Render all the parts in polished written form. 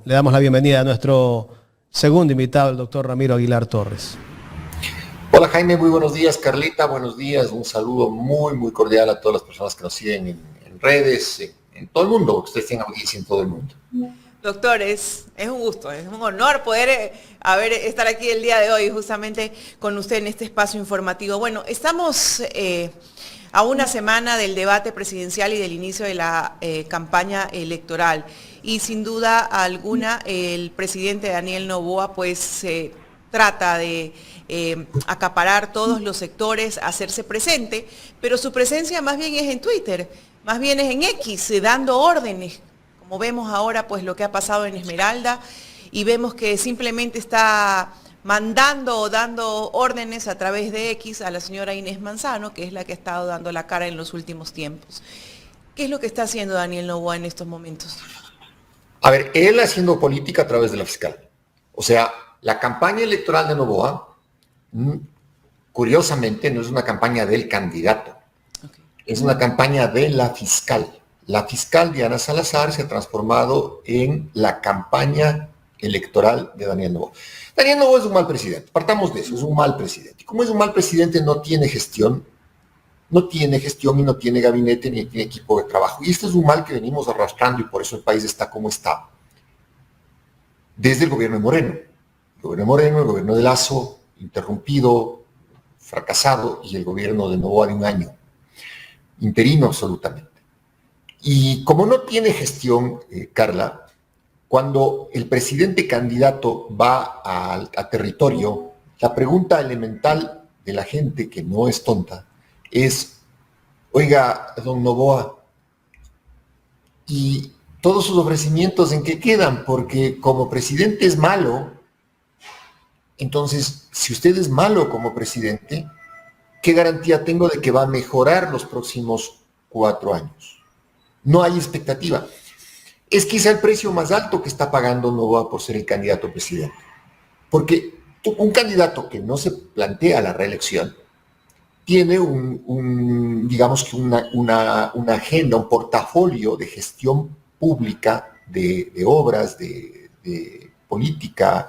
le damos la bienvenida a nuestro segundo invitado, el doctor Ramiro Aguilar Torres. Hola Jaime, muy buenos días. Carlita, buenos días. Un saludo muy cordial a todas las personas que nos siguen en redes, en todo el mundo, porque ustedes tienen audiencia en todo el mundo. Doctor, es un gusto, es un honor poder estar aquí el día de hoy justamente con usted en este espacio informativo. Bueno, estamos a una semana del debate presidencial y del inicio de la campaña electoral. Y sin duda alguna el presidente Daniel Noboa pues trata de acaparar todos los sectores, hacerse presente, pero su presencia más bien es en Twitter, más bien es en X, dando órdenes, como vemos ahora pues lo que ha pasado en Esmeralda, y vemos que simplemente está mandando o dando órdenes a través de X a la señora Inés Manzano, que es la que ha estado dando la cara en los últimos tiempos. ¿Qué es lo que está haciendo Daniel Noboa en estos momentos? A ver, él haciendo política a través de la fiscal. O sea, la campaña electoral de Noboa, curiosamente, no es una campaña del candidato, es una campaña de la fiscal. La fiscal Diana Salazar se ha transformado en la campaña electoral de Daniel Noboa. Daniel Noboa es un mal presidente, partamos de eso, es un mal presidente. Y como es un mal presidente, no tiene gestión y no tiene gabinete ni tiene equipo de trabajo. Y este es un mal que venimos arrastrando y por eso el país está como está. Desde el gobierno de Moreno. El gobierno de Lasso, interrumpido, fracasado, y el gobierno de Noboa de un año. Interino absolutamente. Y como no tiene gestión, Carla, cuando el presidente candidato va a territorio, la pregunta elemental de la gente que no es tonta es, oiga, don Noboa, ¿y todos sus ofrecimientos en qué quedan? Porque como presidente es malo, entonces, si usted es malo como presidente, ¿qué garantía tengo de que va a mejorar los próximos 4 años? No hay expectativa. Es quizá el precio más alto que está pagando Noboa por ser el candidato a presidente. Porque un candidato que no se plantea la reelección tiene digamos que una agenda, un portafolio de gestión pública, de obras, de política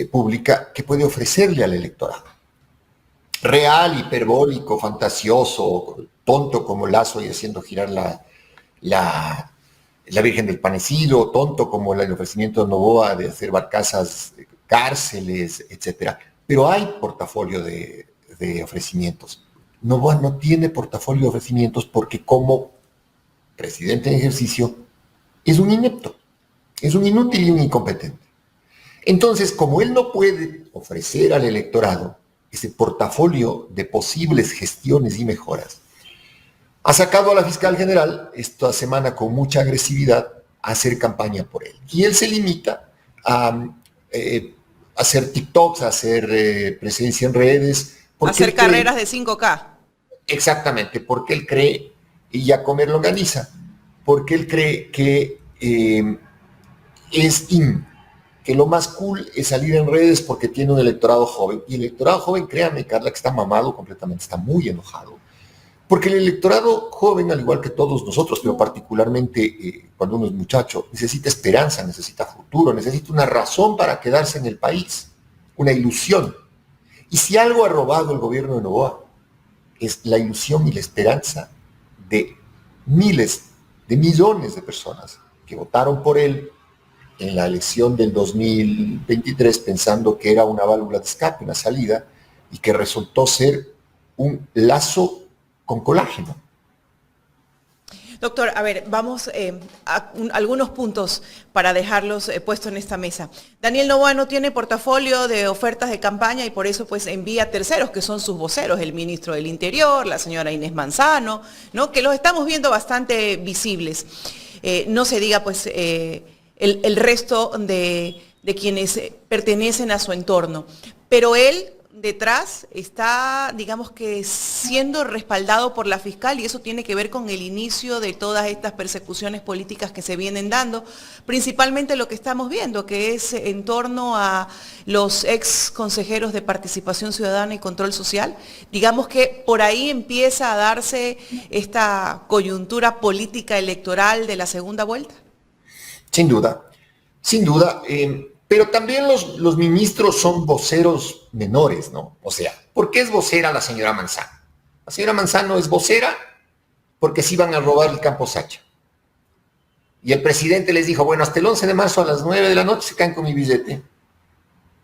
pública que puede ofrecerle al electorado. Real, hiperbólico, fantasioso, tonto como Lazo y haciendo girar la Virgen del Panecillo, tonto como el ofrecimiento de Noboa de hacer barcazas, cárceles, etc. Pero hay portafolio de ofrecimientos. Noboa no tiene portafolio de ofrecimientos porque como presidente en ejercicio es un inepto, es un inútil y un incompetente. Entonces, como él no puede ofrecer al electorado ese portafolio de posibles gestiones y mejoras, ha sacado a la fiscal general esta semana con mucha agresividad a hacer campaña por él. Y él se limita a hacer TikToks, a hacer presencia en redes. Hacer carreras de 5K. Exactamente, porque él cree, y ya comer longaniza, porque él cree que que lo más cool es salir en redes porque tiene un electorado joven. Y el electorado joven, créanme, Carla, que está mamado completamente, está muy enojado. Porque el electorado joven, al igual que todos nosotros, pero particularmente cuando uno es muchacho, necesita esperanza, necesita futuro, necesita una razón para quedarse en el país, una ilusión. Y si algo ha robado el gobierno de Noboa, es la ilusión y la esperanza de miles, de millones de personas que votaron por él en la elección del 2023 pensando que era una válvula de escape, una salida, y que resultó ser un lazo con colágeno. Doctor, a ver, vamos a algunos puntos para dejarlos puestos en esta mesa. Daniel Noboa no tiene portafolio de ofertas de campaña y por eso pues envía terceros, que son sus voceros, el ministro del Interior, la señora Inés Manzano, ¿no? Que los estamos viendo bastante visibles. No se diga pues el resto de quienes pertenecen a su entorno. Pero él detrás está, digamos que, siendo respaldado por la fiscal y eso tiene que ver con el inicio de todas estas persecuciones políticas que se vienen dando, principalmente lo que estamos viendo, que es en torno a los ex consejeros de Participación Ciudadana y Control Social. Digamos que por ahí empieza a darse esta coyuntura política electoral de la segunda vuelta. Sin duda. Sin duda, pero también los ministros son voceros menores, ¿no? O sea, ¿por qué es vocera la señora Manzano? La señora Manzano es vocera porque se iban a robar el campo Sacha. Y el presidente les dijo, bueno, hasta el 11 de marzo a las 9 de la noche se caen con mi billete,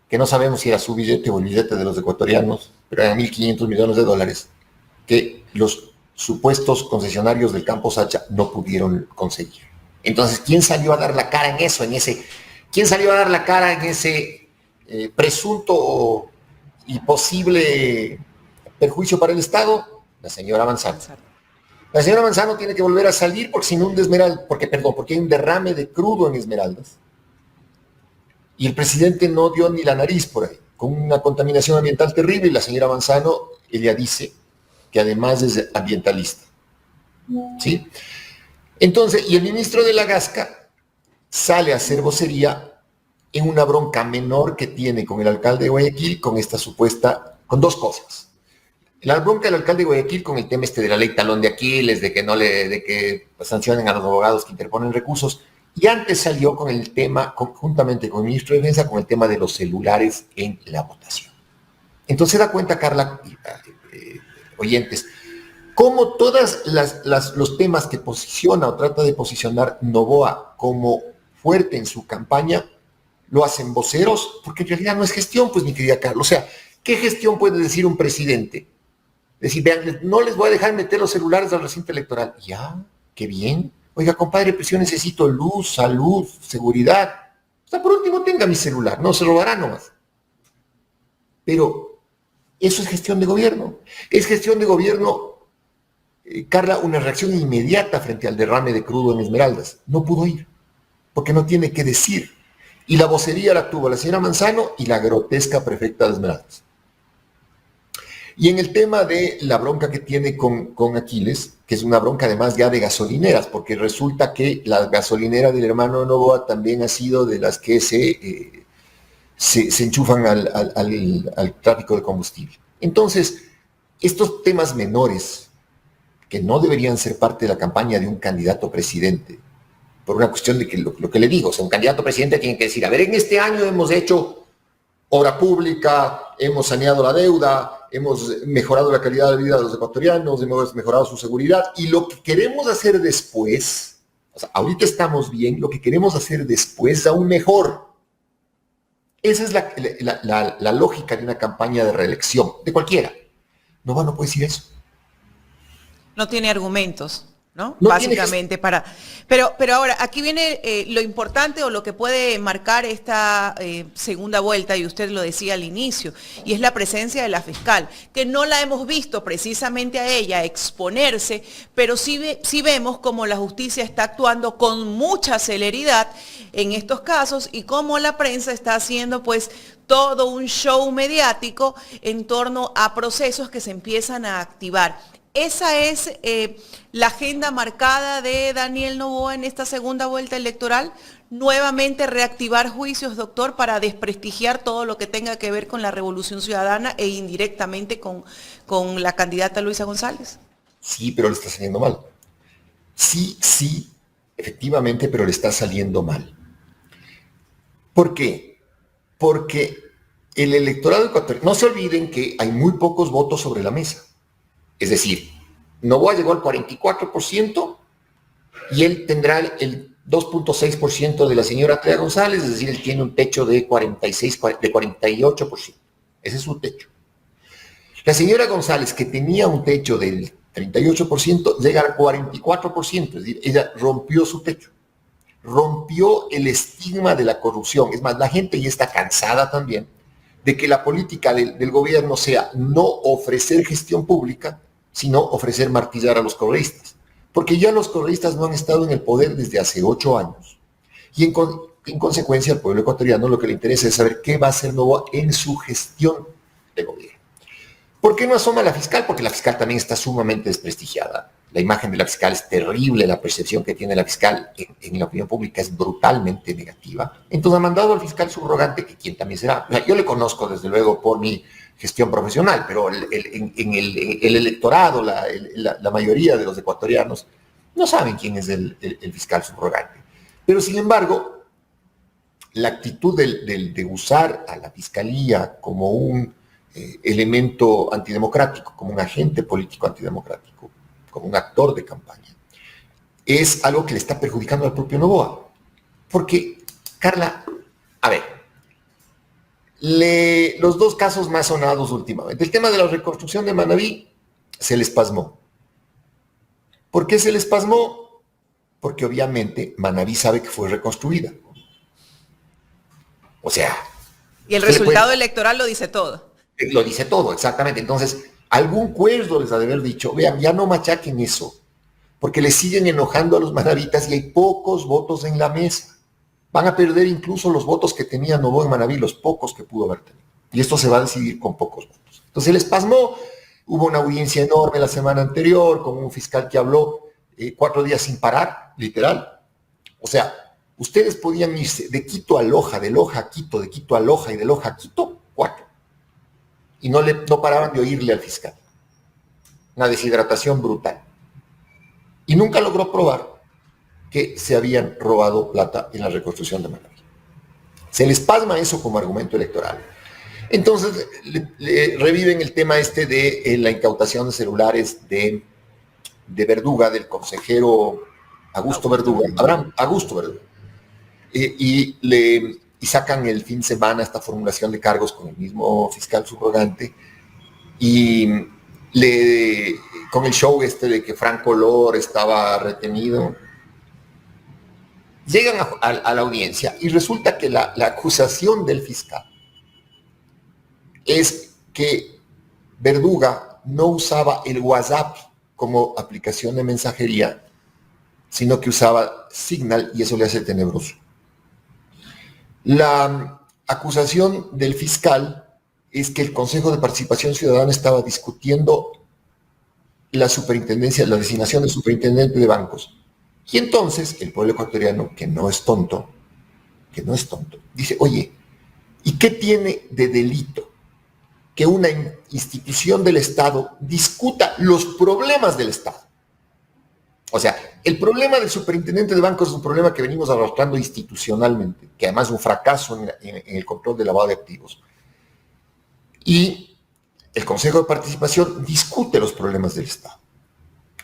que no sabemos si era su billete o el billete de los ecuatorianos, pero eran 1.500 millones de dólares, que los supuestos concesionarios del campo Sacha no pudieron conseguir. Entonces, ¿quién salió a dar la cara en eso, quién salió a dar la cara en ese presunto y posible perjuicio para el Estado? La señora Manzano. La señora Manzano tiene que volver a salir porque se inunda Esmeraldas, porque hay un derrame de crudo en Esmeraldas. Y el presidente no dio ni la nariz por ahí, con una contaminación ambiental terrible, y la señora Manzano, ella dice que además es ambientalista. ¿Sí? Entonces, y el ministro de la Gasca sale a hacer vocería en una bronca menor que tiene con el alcalde de Guayaquil, con dos cosas. La bronca del alcalde de Guayaquil con el tema de la ley talón de Aquiles, de que sancionen a los abogados que interponen recursos, y antes salió con el tema, juntamente con el ministro de Defensa, con el tema de los celulares en la votación. Entonces se da cuenta, Carla, oyentes, cómo todos los temas que posiciona o trata de posicionar Noboa como fuerte en su campaña, lo hacen voceros, porque en realidad no es gestión, pues, mi querida Carla. O sea, ¿qué gestión puede decir un presidente? Decir, vean, no les voy a dejar meter los celulares al recinto electoral. Ya, qué bien. Oiga, compadre, pues yo necesito luz, salud, seguridad. O sea, por último, tenga mi celular, no se robará nomás. Pero eso es gestión de gobierno. Es gestión de gobierno, Carla, una reacción inmediata frente al derrame de crudo en Esmeraldas. No pudo ir, porque no tiene que decir. Y la vocería la tuvo la señora Manzano y la grotesca prefecta de Esmeraldas. Y en el tema de la bronca que tiene con Aquiles, que es una bronca además ya de gasolineras, porque resulta que la gasolinera del hermano de Noboa también ha sido de las que se enchufan al tráfico de combustible. Entonces, estos temas menores, que no deberían ser parte de la campaña de un candidato presidente, por una cuestión de que lo que le digo, o sea, un candidato presidente tiene que decir, a ver, en este año hemos hecho obra pública, hemos saneado la deuda, hemos mejorado la calidad de vida de los ecuatorianos, hemos mejorado su seguridad, y lo que queremos hacer después, o sea, ahorita estamos bien, lo que queremos hacer después aún mejor. Esa es la lógica de una campaña de reelección, de cualquiera. No puede decir eso. No tiene argumentos, ¿no? No básicamente para... Pero ahora, aquí viene lo importante o lo que puede marcar esta segunda vuelta, y usted lo decía al inicio, y es la presencia de la fiscal, que no la hemos visto precisamente a ella exponerse, pero sí vemos cómo la justicia está actuando con mucha celeridad en estos casos y cómo la prensa está haciendo pues todo un show mediático en torno a procesos que se empiezan a activar. ¿Esa es la agenda marcada de Daniel Noboa en esta segunda vuelta electoral? Nuevamente reactivar juicios, doctor, para desprestigiar todo lo que tenga que ver con la Revolución Ciudadana e indirectamente con la candidata Luisa González. Sí, pero le está saliendo mal. Sí, efectivamente, pero le está saliendo mal. ¿Por qué? Porque el electorado ecuatoriano, no se olviden que hay muy pocos votos sobre la mesa. Es decir, Noboa llegó al 44% y él tendrá el 2.6% de la señora Tlea González, es decir, él tiene un techo de 48%. Ese es su techo. La señora González, que tenía un techo del 38%, llega al 44%, es decir, ella rompió su techo. Rompió el estigma de la corrupción. Es más, la gente ya está cansada también de que la política del gobierno sea no ofrecer gestión pública, sino ofrecer martillar a los correístas. Porque ya los correístas no han estado en el poder desde hace 8 años. Y en consecuencia al pueblo ecuatoriano lo que le interesa es saber qué va a hacer Noboa en su gestión de gobierno. ¿Por qué no asoma la fiscal? Porque la fiscal también está sumamente desprestigiada. La imagen de la fiscal es terrible, la percepción que tiene la fiscal en la opinión pública es brutalmente negativa. Entonces ha mandado al fiscal subrogante, que quien también será. O sea, yo le conozco desde luego por mi gestión profesional, pero en el electorado, la mayoría de los ecuatorianos no saben quién es el fiscal subrogante. Pero sin embargo, la actitud de usar a la fiscalía como un elemento antidemocrático, como un agente político antidemocrático, como un actor de campaña, es algo que le está perjudicando al propio Noboa. Porque, Carla, a ver, los dos casos más sonados últimamente, el tema de la reconstrucción de Manabí se les pasmó. ¿Por qué se les pasmó? Porque obviamente Manabí sabe que fue reconstruida. O sea... Y el resultado electoral lo dice todo. Lo dice todo, exactamente. Entonces, algún cuerdo les ha de haber dicho, vean, ya no machaquen eso, porque le siguen enojando a los manavitas y hay pocos votos en la mesa. Van a perder incluso los votos que tenía Noboa en Manabí, los pocos que pudo haber tenido. Y esto se va a decidir con pocos votos. Entonces les pasmó, hubo una audiencia enorme la semana anterior con un fiscal que habló 4 días sin parar, literal. O sea, ustedes podían irse de Quito a Loja, de Loja a Quito, de Quito a Loja y de Loja a Quito, 4. Y no paraban de oírle al fiscal. Una deshidratación brutal. Y nunca logró probar que se habían robado plata en la reconstrucción de Manabí. Se les pasma eso como argumento electoral. Entonces reviven el tema de la incautación de celulares de Verduga, del consejero Augusto Verduga, Augusto Verduga. Y sacan el fin de semana esta formulación de cargos con el mismo fiscal subrogante y con el show de que Franco Lor estaba retenido. Llegan a la audiencia y resulta que la acusación del fiscal es que Verduga no usaba el WhatsApp como aplicación de mensajería, sino que usaba Signal y eso le hace tenebroso. La acusación del fiscal es que el Consejo de Participación Ciudadana estaba discutiendo la designación de superintendente de bancos. Y entonces el pueblo ecuatoriano, que no es tonto, dice, oye, ¿y qué tiene de delito que una institución del Estado discuta los problemas del Estado? O sea, el problema del superintendente de bancos es un problema que venimos arrastrando institucionalmente, que además es un fracaso en el control del lavado de activos. Y el Consejo de Participación discute los problemas del Estado.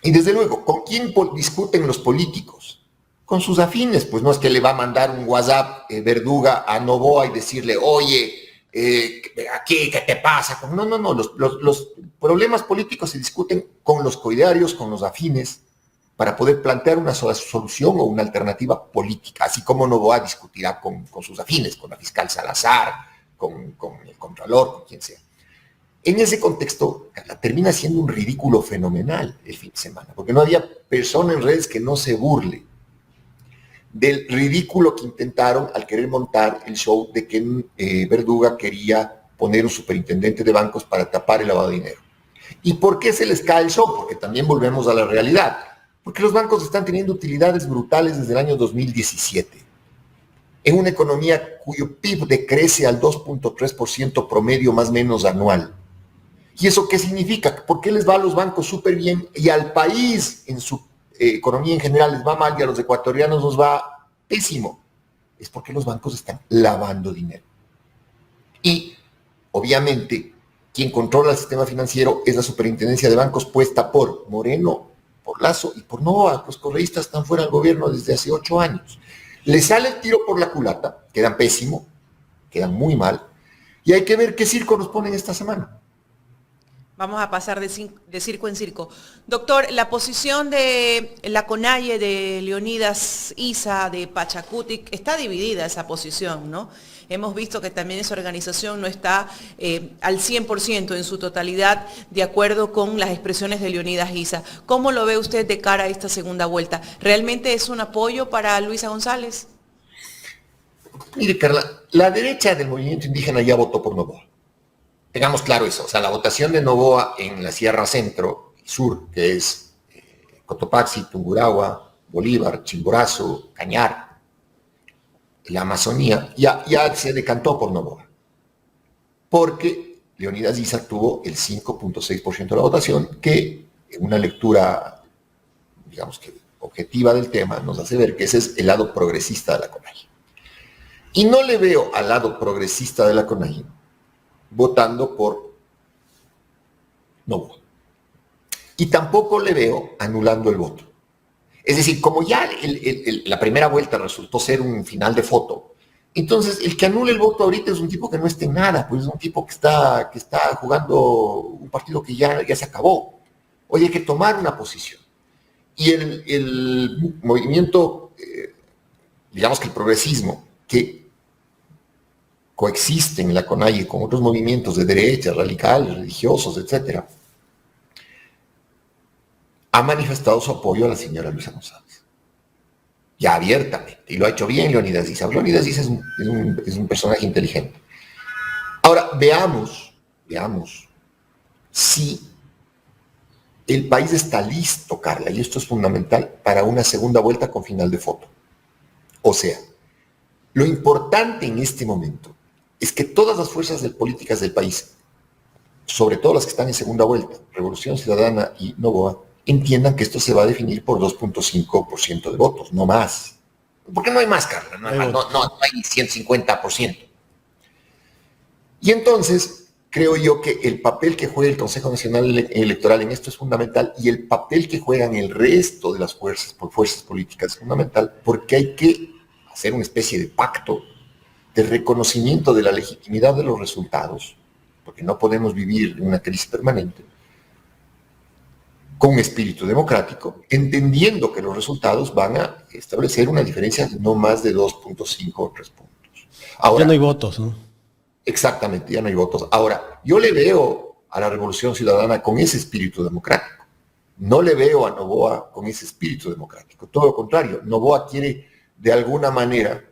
Y desde luego, ¿con quién discuten los políticos? Con sus afines, pues no es que le va a mandar un WhatsApp Verduga a Noboa y decirle, oye, aquí, ¿qué te pasa? No, los problemas políticos se discuten con los coidarios, con los afines, para poder plantear una solución o una alternativa política, así como Noboa discutirá con sus afines, con la fiscal Salazar, con el Contralor, con quien sea. En ese contexto, termina siendo un ridículo fenomenal el fin de semana, porque no había persona en redes que no se burle del ridículo que intentaron al querer montar el show de que Verduga quería poner un superintendente de bancos para tapar el lavado de dinero. ¿Y por qué se les cae el show? Porque también volvemos a la realidad. Porque los bancos están teniendo utilidades brutales desde el año 2017. En una economía cuyo PIB decrece al 2.3% promedio más o menos anual. ¿Y eso qué significa? ¿Por qué les va a los bancos súper bien y al país en su economía en general les va mal y a los ecuatorianos nos va pésimo? Es porque los bancos están lavando dinero. Y, obviamente, quien controla el sistema financiero es la superintendencia de bancos puesta por Moreno, por Lazo y por Noboa. Los correístas están fuera del gobierno desde hace 8 años. Les sale el tiro por la culata, quedan pésimo, quedan muy mal, y hay que ver qué circo nos ponen esta semana. Vamos a pasar de circo en circo. Doctor, la posición de la CONAIE, de Leonidas Issa, de Pachacutic, está dividida esa posición, ¿no? Hemos visto que también esa organización no está al 100% en su totalidad de acuerdo con las expresiones de Leonidas Issa. ¿Cómo lo ve usted de cara a esta segunda vuelta? ¿Realmente es un apoyo para Luisa González? Mire, Carla, la derecha del movimiento indígena ya votó por Noboa. Tengamos claro eso, o sea, la votación de Noboa en la Sierra Centro y Sur, que es Cotopaxi, Tungurahua, Bolívar, Chimborazo, Cañar, la Amazonía, ya se decantó por Noboa, porque Leonidas Issa tuvo el 5.6% de la votación, que en una lectura, digamos que objetiva del tema, nos hace ver que ese es el lado progresista de la CONAIE. Y no le veo al lado progresista de la CONAIE votando por Noboa. Y tampoco le veo anulando el voto. Es decir, como ya la primera vuelta resultó ser un final de foto, entonces el que anule el voto ahorita es un tipo que no está en nada, pues es un tipo que está jugando un partido que ya se acabó. Hoy hay que tomar una posición. Y el movimiento, digamos que el progresismo, que coexiste en la CONAIE con otros movimientos de derecha, radicales, religiosos, etcétera, ha manifestado su apoyo a la señora Luisa González. Ya abiertamente. Y lo ha hecho bien Leonidas Issa. Leonidas Issa es un personaje inteligente. Ahora, veamos si el país está listo, Carla, y esto es fundamental, para una segunda vuelta con final de foto. O sea, lo importante en este momento es que todas las fuerzas políticas del país, sobre todo las que están en segunda vuelta, Revolución Ciudadana y Noboa, entiendan que esto se va a definir por 2.5% de votos, no más. Porque no hay más, Carla, no hay 150%. Y entonces, creo yo que el papel que juega el Consejo Nacional Electoral en esto es fundamental y el papel que juegan el resto de las fuerzas políticas es fundamental porque hay que hacer una especie de pacto de reconocimiento de la legitimidad de los resultados, porque no podemos vivir en una crisis permanente, con un espíritu democrático, entendiendo que los resultados van a establecer una diferencia de no más de 2.5 o 3 puntos. Ahora, ya no hay votos, ¿no? Exactamente, ya no hay votos. Ahora, yo le veo a la Revolución Ciudadana con ese espíritu democrático. No le veo a Noboa con ese espíritu democrático. Todo lo contrario, Noboa quiere de alguna manera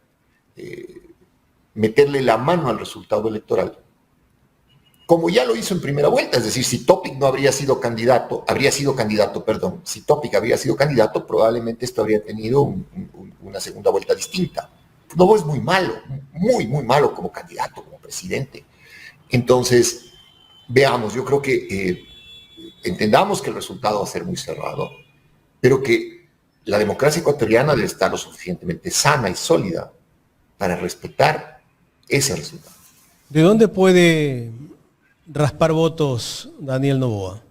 meterle la mano al resultado electoral, como ya lo hizo en primera vuelta. Es decir, si Topic no habría sido candidato, si Topic habría sido candidato, probablemente esto habría tenido una segunda vuelta distinta. Noboa es muy malo, muy malo como candidato, como presidente. Entonces, veamos, yo creo que entendamos que el resultado va a ser muy cerrado, pero que la democracia ecuatoriana debe estar lo suficientemente sana y sólida para respetar ese resultado. ¿De dónde puede raspar votos Daniel Noboa?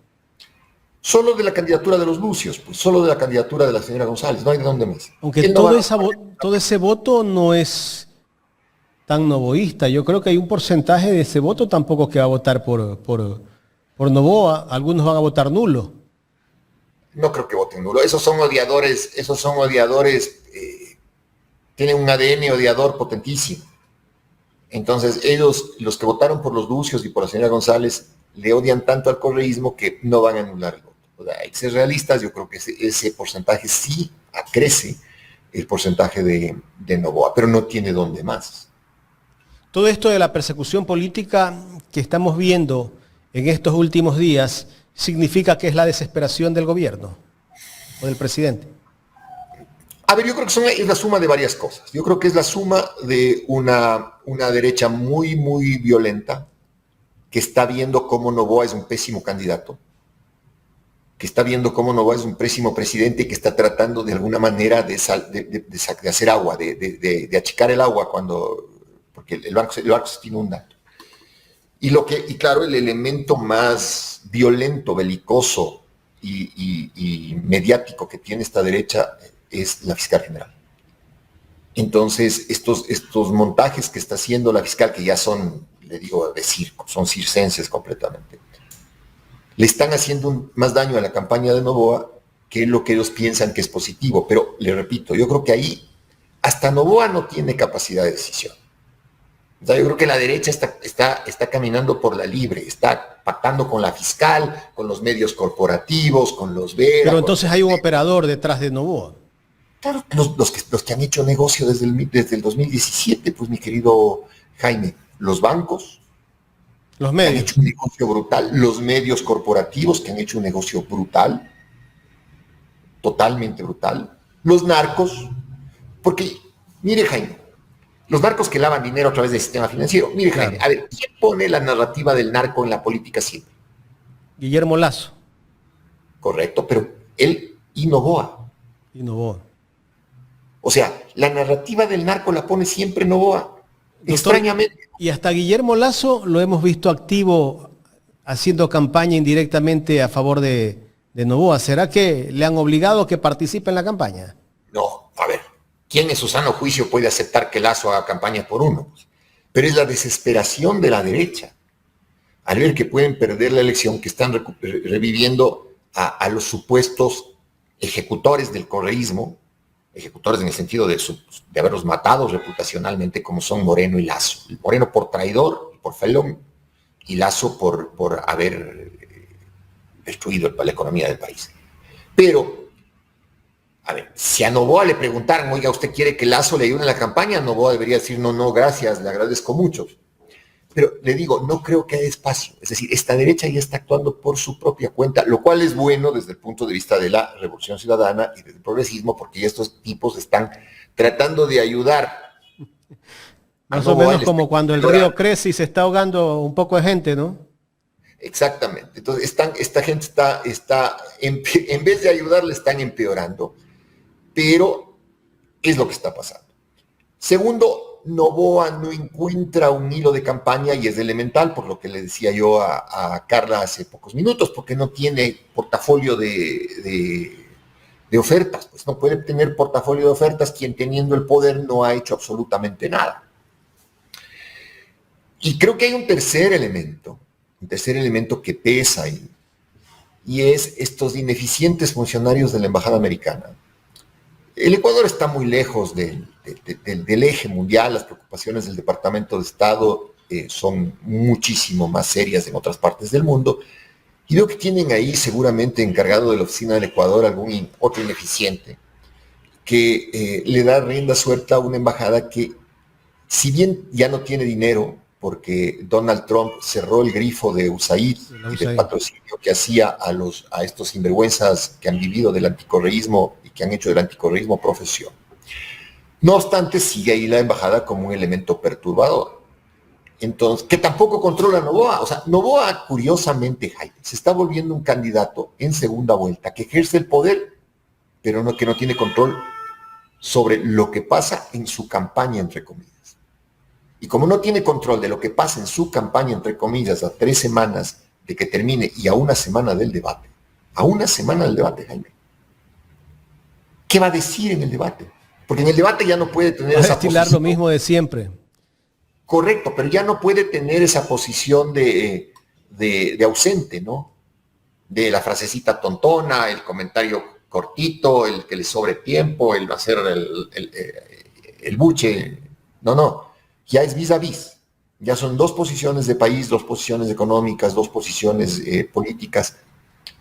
Solo de la candidatura de los Lucios, pues solo de la candidatura de la señora González, no hay de dónde más. Aunque todo ese voto no es tan novoísta. Yo creo que hay un porcentaje de ese voto tampoco que va a votar por Noboa. Algunos van a votar nulo. No creo que voten nulo. Esos son odiadores, tienen un ADN odiador potentísimo. Entonces ellos, los que votaron por los Lucios y por la señora González, le odian tanto al correísmo que no van a anular el voto. O sea, hay que ser realistas, yo creo que ese porcentaje sí acrece el porcentaje de Noboa, pero no tiene dónde más. Todo esto de la persecución política que estamos viendo en estos últimos días significa que es la desesperación del gobierno o del presidente. A ver, yo creo que es la suma de varias cosas. Yo creo que es la suma de una derecha muy violenta, que está viendo cómo Noboa es un pésimo candidato, que está viendo cómo Noboa es un pésimo presidente y que está tratando de alguna manera de hacer agua, de achicar el agua porque el barco se está inundando. Y claro, el elemento más violento, belicoso y mediático que tiene esta derecha es la fiscal general. Entonces, estos montajes que está haciendo la fiscal, que ya son, le digo, de circo, son circenses completamente, le están haciendo más daño a la campaña de Noboa que lo que ellos piensan que es positivo. Pero, le repito, yo creo que ahí hasta Noboa no tiene capacidad de decisión. O sea, yo creo que la derecha está caminando por la libre, está pactando con la fiscal, con los medios corporativos, con los Vera. Pero entonces hay un operador detrás de Noboa. Claro, los que han hecho negocio desde el 2017, pues mi querido Jaime, los bancos, Los que han medios. hecho un negocio brutal, los medios corporativos que han hecho un negocio brutal, totalmente brutal, los narcos, porque, mire Jaime, los narcos que lavan dinero a través del sistema financiero, mire Claro. Jaime, a ver, ¿quién pone la narrativa del narco en la política siempre? Guillermo Lazo Correcto, pero él y Noboa. y Noboa. O sea, la narrativa del narco la pone siempre Noboa. Extrañamente. Y hasta Guillermo Lasso lo hemos visto activo haciendo campaña indirectamente a favor de Noboa. ¿Será que le han obligado a que participe en la campaña? No, a ver, ¿quién en su sano juicio puede aceptar que Lasso haga campaña por uno? Pero es la desesperación de la derecha al ver que pueden perder la elección, que están reviviendo a los supuestos ejecutores del correísmo, ejecutores en el sentido de haberlos matado reputacionalmente, como son Moreno y Lasso. Moreno por traidor y por felón, y Lasso por haber destruido la economía del país. Pero, a ver, si a Noboa le preguntaran, oiga, ¿usted quiere que Lasso le ayude en la campaña? Noboa debería decir, no, gracias, le agradezco mucho. Pero le digo, no creo que haya espacio. Es decir, esta derecha ya está actuando por su propia cuenta, lo cual es bueno desde el punto de vista de la Revolución Ciudadana y del progresismo, porque ya estos tipos están tratando de ayudar. Más o menos como cuando el río crece y se está ahogando un poco de gente, ¿no? Exactamente. Entonces, esta gente está en vez de ayudar, le están empeorando. Pero es lo que está pasando. Segundo, Noboa no encuentra un hilo de campaña y es elemental, por lo que le decía yo a Carla hace pocos minutos, porque no tiene portafolio de ofertas. Pues no puede tener portafolio de ofertas quien teniendo el poder no ha hecho absolutamente nada. Y creo que hay un tercer elemento que pesa ahí, y es estos ineficientes funcionarios de la Embajada Americana. El Ecuador está muy lejos del eje mundial, las preocupaciones del Departamento de Estado son muchísimo más serias en otras partes del mundo, y veo que tienen ahí seguramente encargado de la oficina del Ecuador algún otro ineficiente que le da rienda suelta a una embajada que, si bien ya no tiene dinero, porque Donald Trump cerró el grifo de USAID y del patrocinio que hacía a estos sinvergüenzas que han vivido del anticorreísmo y que han hecho del anticorreísmo profesión. No obstante, sigue ahí la embajada como un elemento perturbador. Entonces, que tampoco controla Noboa. O sea, Noboa, curiosamente, Jaime, se está volviendo un candidato en segunda vuelta que ejerce el poder, pero que no tiene control sobre lo que pasa en su campaña, entre comillas. Y como no tiene control de lo que pasa en su campaña, entre comillas, a 3 semanas de que termine y a 1 semana del debate, Jaime, ¿qué va a decir en el debate? Porque en el debate ya no puede tener esa posición. Lo mismo de siempre. Correcto, pero ya no puede tener esa posición de ausente, ¿no? De la frasecita tontona, el comentario cortito, el que le sobre tiempo, el hacer el buche. No. Ya es vis a vis. Ya son 2 posiciones de país, 2 posiciones económicas, 2 posiciones políticas.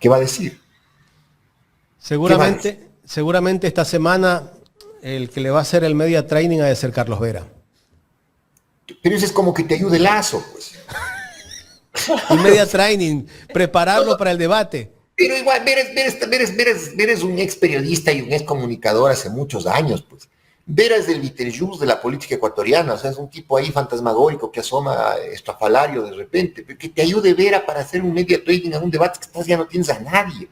¿Qué va a decir? Seguramente esta semana el que le va a hacer el media training ha de ser Carlos Vera. Pero eso es como que te ayude Lasso, pues. Y media training, prepararlo para el debate. Pero igual, Vera es un ex periodista y un ex comunicador hace muchos años, pues. Vera es del Beetlejuice de la política ecuatoriana, o sea, es un tipo ahí fantasmagórico que asoma estrafalario de repente, que te ayude Vera para hacer un media trading a un debate que ya no tienes a nadie,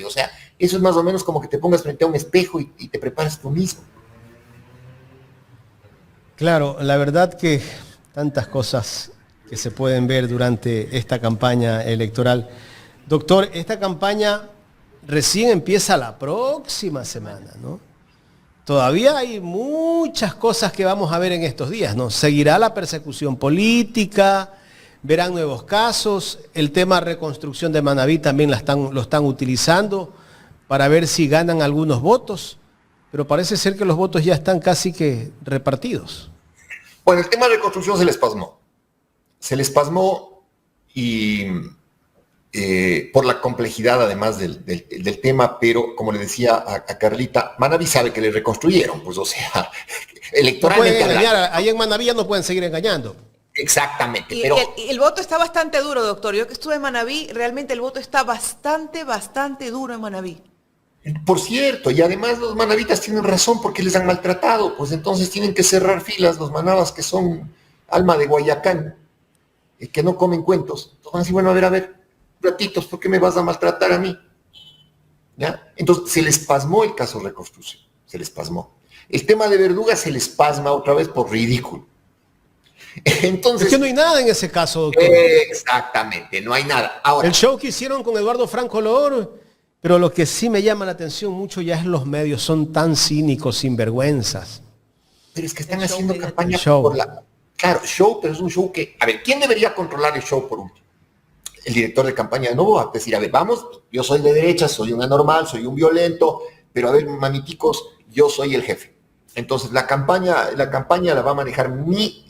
o sea, eso es más o menos como que te pongas frente a un espejo y te preparas tú mismo. Claro, la verdad que tantas cosas que se pueden ver durante esta campaña electoral. Doctor, esta campaña recién empieza la próxima semana, ¿no? Todavía hay muchas cosas que vamos a ver en estos días, ¿no? Seguirá la persecución política, verán nuevos casos, el tema reconstrucción de Manabí también lo están utilizando para ver si ganan algunos votos, pero parece ser que los votos ya están casi que repartidos. Bueno, el tema de reconstrucción se les pasmó y por la complejidad además del tema, pero como le decía a Carlita, Manabí sabe que le reconstruyeron, pues o sea, electoralmente. No pueden engañar, ahí en Manabí ya no pueden seguir engañando. Exactamente. Y pero el voto está bastante duro, doctor. Yo que estuve en Manabí, realmente el voto está bastante duro en Manabí. Por cierto, y además los manavitas tienen razón porque les han maltratado, pues entonces tienen que cerrar filas los manabas que son alma de Guayacán, que no comen cuentos. Entonces van a decir, bueno, a ver, ratitos, ¿por qué me vas a maltratar a mí? ¿Ya? Entonces se les pasmó el caso reconstrucción, se les pasmó. El tema de Verduga se les pasma otra vez por ridículo. Entonces, Es que no hay nada en ese caso, doctor. exactamente, no hay nada. Ahora, El show que hicieron con Eduardo Franco Lor, pero lo que sí me llama la atención mucho ya es los medios, son tan cínicos, sinvergüenzas. pero es que están el show haciendo de- campaña el show. por la... Claro, show, pero es un show que... A ver, ¿quién debería controlar el show por último? El director de campaña de Novoa. Decir, a ver, vamos, yo soy de derecha, soy un anormal, soy un violento, pero a ver, mamiticos, yo soy el jefe. Entonces, la campaña la va a manejar mi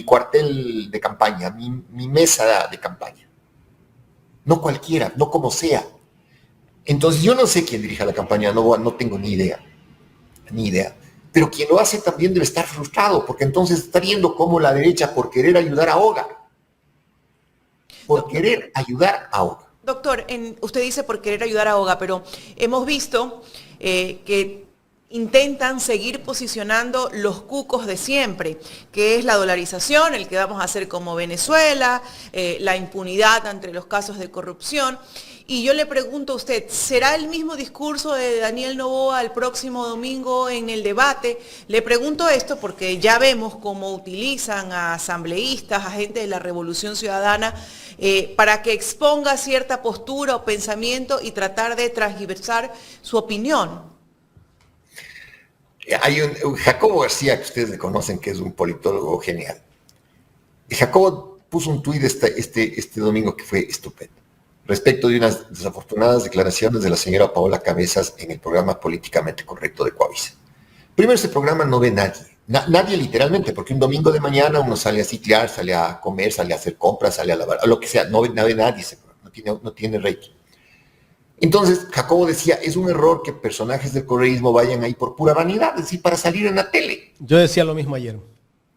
cuartel de campaña, mi mesa de campaña. No cualquiera, no como sea. Entonces, yo no sé quién dirija la campaña de Novoa, no tengo ni idea. Ni idea. Pero quien lo hace también debe estar frustrado, porque entonces está viendo cómo la derecha, por querer ayudar, ahoga. Por querer ayudar, ahoga. Doctor, usted dice por querer ayudar a OGA, pero hemos visto que intentan seguir posicionando los cucos de siempre, que es la dolarización, el que vamos a hacer como Venezuela, la impunidad ante los casos de corrupción. Y yo le pregunto a usted, ¿será el mismo discurso de Daniel Noboa el próximo domingo en el debate? Le pregunto esto porque ya vemos cómo utilizan a asambleístas, a gente de la Revolución Ciudadana, para que exponga cierta postura o pensamiento y tratar de transgiversar su opinión. Hay un Jacobo García, que ustedes le conocen, que es un politólogo genial. Y Jacobo puso un tuit este domingo que fue estupendo, respecto de unas desafortunadas declaraciones de la señora Paola Cabezas en el programa Políticamente Correcto de Coavisa. Primero, ese programa no ve nadie, nadie literalmente, porque un domingo de mañana uno sale a sitiar, sale a comer, sale a hacer compras, sale a lavar, a lo que sea, no ve nadie ese programa, no tiene rating. Entonces, Jacobo decía, es un error que personajes del correísmo vayan ahí por pura vanidad, es decir, para salir en la tele. Yo decía lo mismo ayer.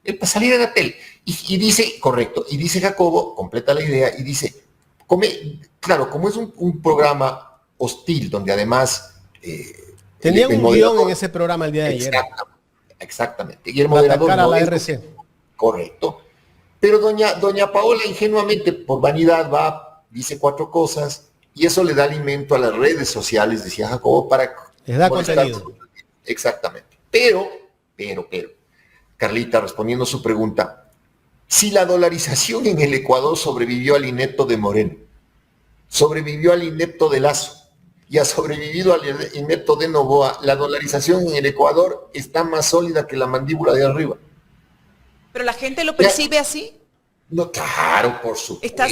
Para salir en la tele. Y dice, correcto, y dice Jacobo, completa la idea, y dice, claro, como es un programa hostil, donde además... Tenía un guión en ese programa el día de ayer. Exactamente. Y el moderador atacar a la es RC. correcto. Pero doña Paola ingenuamente, por vanidad, va, dice 4 cosas, y eso le da alimento a las redes sociales, decía Jacobo, para... Les da molestar. contenido. Exactamente. Pero, Carlita, respondiendo a su pregunta, si la dolarización en el Ecuador sobrevivió al inepto de Moreno, sobrevivió al inepto de Lazo y ha sobrevivido al inepto de Noboa, la dolarización en el Ecuador está más sólida que la mandíbula de arriba. ¿Pero la gente lo percibe así? No, claro, por supuesto.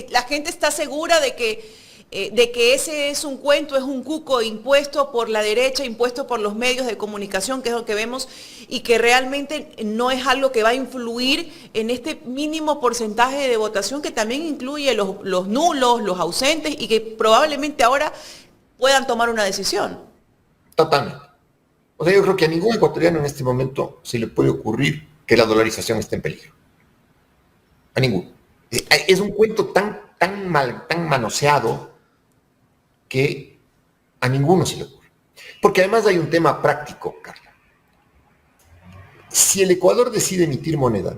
La gente está segura de que ese es un cuento, es un cuco impuesto por la derecha, impuesto por los medios de comunicación, que es lo que vemos, y que realmente no es algo que va a influir en este mínimo porcentaje de votación que también incluye los nulos, los ausentes, y que probablemente ahora puedan tomar una decisión. Totalmente. O sea, yo creo que a ningún ecuatoriano en este momento se le puede ocurrir que la dolarización esté en peligro. A ninguno. Es un cuento tan manoseado que a ninguno se le ocurre. Porque además hay un tema práctico, Carla. Si el Ecuador decide emitir moneda,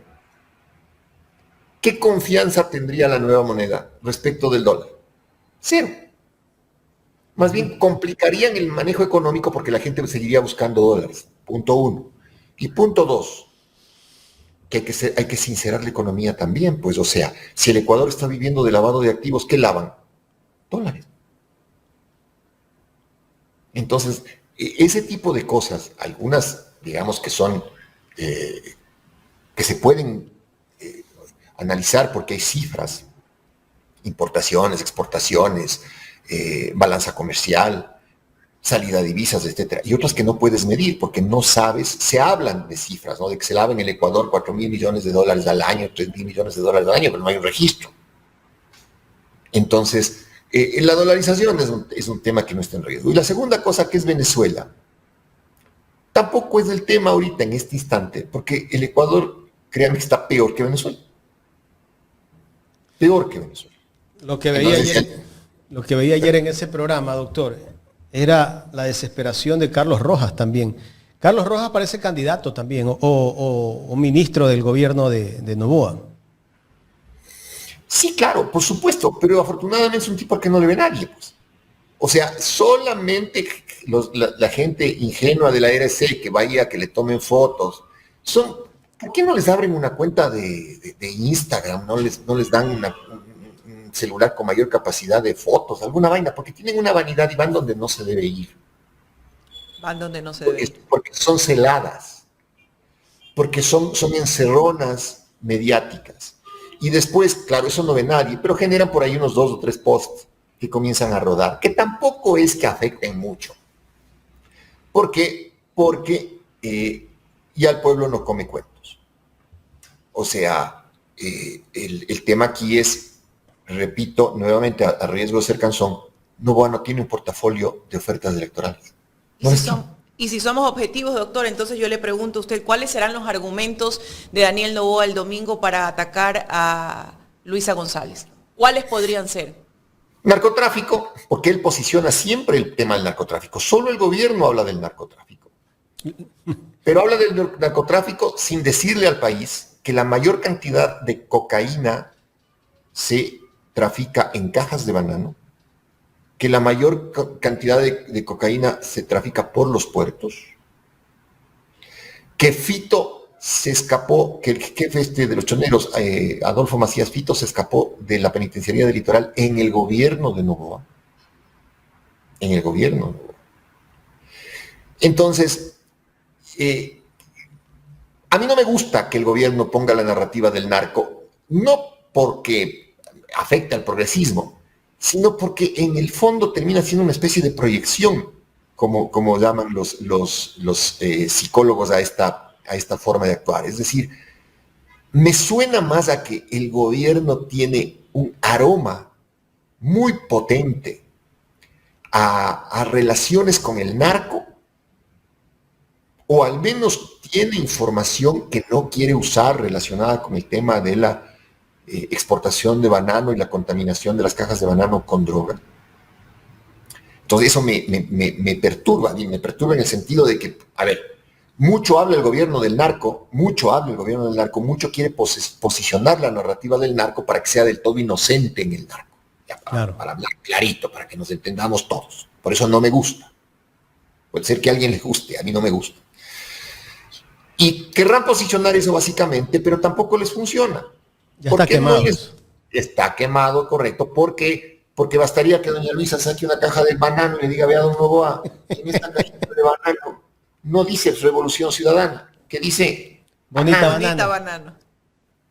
¿qué confianza tendría la nueva moneda respecto del dólar? Cero. Más bien complicarían el manejo económico porque la gente seguiría buscando dólares. Punto 1. Y punto 2, que hay que sincerar la economía también. Pues, o sea, si el Ecuador está viviendo de lavado de activos, ¿qué lavan? Dólares. Entonces, ese tipo de cosas, algunas, digamos, que son, que se pueden analizar porque hay cifras, importaciones, exportaciones, balanza comercial, salida de divisas, etcétera, y otras que no puedes medir porque no sabes, se hablan de cifras, ¿no? De que se lava en el Ecuador 4.000 millones de dólares al año, 3.000 millones de dólares al año, pero no hay un registro. Entonces, la dolarización es un tema que no está en riesgo. Y la segunda cosa, que es Venezuela, tampoco es el tema ahorita en este instante, porque el Ecuador, créanme, está peor que Venezuela. Peor que Venezuela. Lo que veía ayer en ese programa, doctor, era la desesperación de Carlos Rojas también. Carlos Rojas parece candidato también, o ministro del gobierno de Noboa. Sí, claro, por supuesto, pero afortunadamente es un tipo al que no le ve nadie, pues. O sea, solamente la gente ingenua de la RC que vaya, que le tomen fotos, son ¿por qué no les abren una cuenta de Instagram? ¿No les dan un celular con mayor capacidad de fotos, alguna vaina? Porque tienen una vanidad y van donde no se debe ir. Van donde no se debe ir. Porque son celadas, porque son encerronas mediáticas. Y después, claro, eso no ve nadie, pero generan por ahí unos 2 o 3 posts que comienzan a rodar, que tampoco es que afecten mucho. ¿Por qué? Porque ya el pueblo no come cuentos. O sea, el tema aquí es, repito nuevamente, a riesgo de ser cansón, Noboa no tiene un portafolio de ofertas electorales. No Y si somos objetivos, doctor, entonces yo le pregunto a usted, ¿cuáles serán los argumentos de Daniel Noboa el domingo para atacar a Luisa González? ¿Cuáles podrían ser? Narcotráfico, porque él posiciona siempre el tema del narcotráfico. Solo el gobierno habla del narcotráfico. Pero habla del narcotráfico sin decirle al país que la mayor cantidad de cocaína se trafica en cajas de banano, que la mayor cantidad de cocaína se trafica por los puertos, que Fito se escapó, que el jefe de los choneros, Adolfo Macías Fito, se escapó de la penitenciaría del Litoral en el gobierno de Noboa. En el gobierno de Noboa. Entonces, a mí no me gusta que el gobierno ponga la narrativa del narco, no porque afecte al progresismo, sino porque en el fondo termina siendo una especie de proyección, como llaman los psicólogos a esta forma de actuar. Es decir, me suena más a que el gobierno tiene un aroma muy potente a relaciones con el narco, o al menos tiene información que no quiere usar relacionada con el tema de la exportación de banano y la contaminación de las cajas de banano con droga. Entonces eso me perturba, y me perturba en el sentido de que, a ver, mucho habla el gobierno del narco, mucho quiere posicionar la narrativa del narco para que sea del todo inocente en el narco. Ya, para hablar clarito, para que nos entendamos todos. Por eso no me gusta. Puede ser que a alguien le guste, a mí no me gusta. Y querrán posicionar eso básicamente, pero tampoco les funciona. Ya está quemado. Está quemado, correcto, porque bastaría que doña Luisa saque una caja de banano y le diga, vea, don Noboa, en esta cajita de banano no dice Revolución Ciudadana, que dice bonita banano.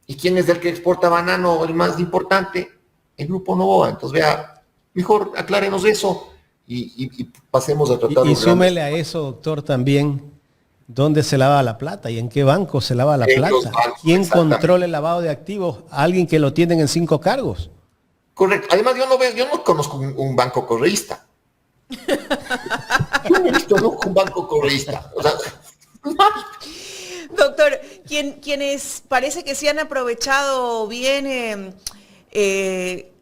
¿Y quién es el que exporta banano, el más importante? El grupo Noboa. Entonces, vea, mejor aclárenos eso y pasemos a tratar. Y súmele a eso, doctor, también dónde se lava la plata y en qué banco se lava la plata. ¿Quién controla el lavado de activos? Alguien que lo tienen en 5 cargos. Correcto. Además, yo no conozco un banco correísta. Yo no he visto nunca un banco correísta. O sea, doctor, quienes parece que se han aprovechado bien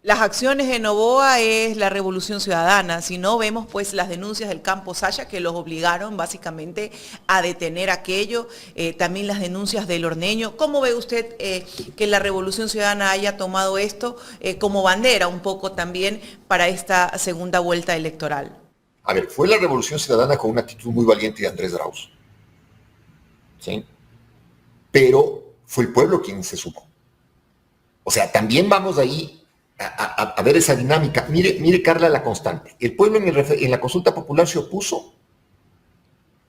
las acciones de Noboa es la Revolución Ciudadana. Si no, vemos pues las denuncias del Campo Saya que los obligaron básicamente a detener aquello, también las denuncias del Orneño. ¿Cómo ve usted que la Revolución Ciudadana haya tomado esto como bandera un poco también para esta segunda vuelta electoral? A ver, fue la Revolución Ciudadana con una actitud muy valiente de Andrés Drauz. ¿Sí? Pero fue el pueblo quien se sumó. O sea, también vamos ahí a ver esa dinámica. Mire, Carla, la constante. El pueblo en la consulta popular se opuso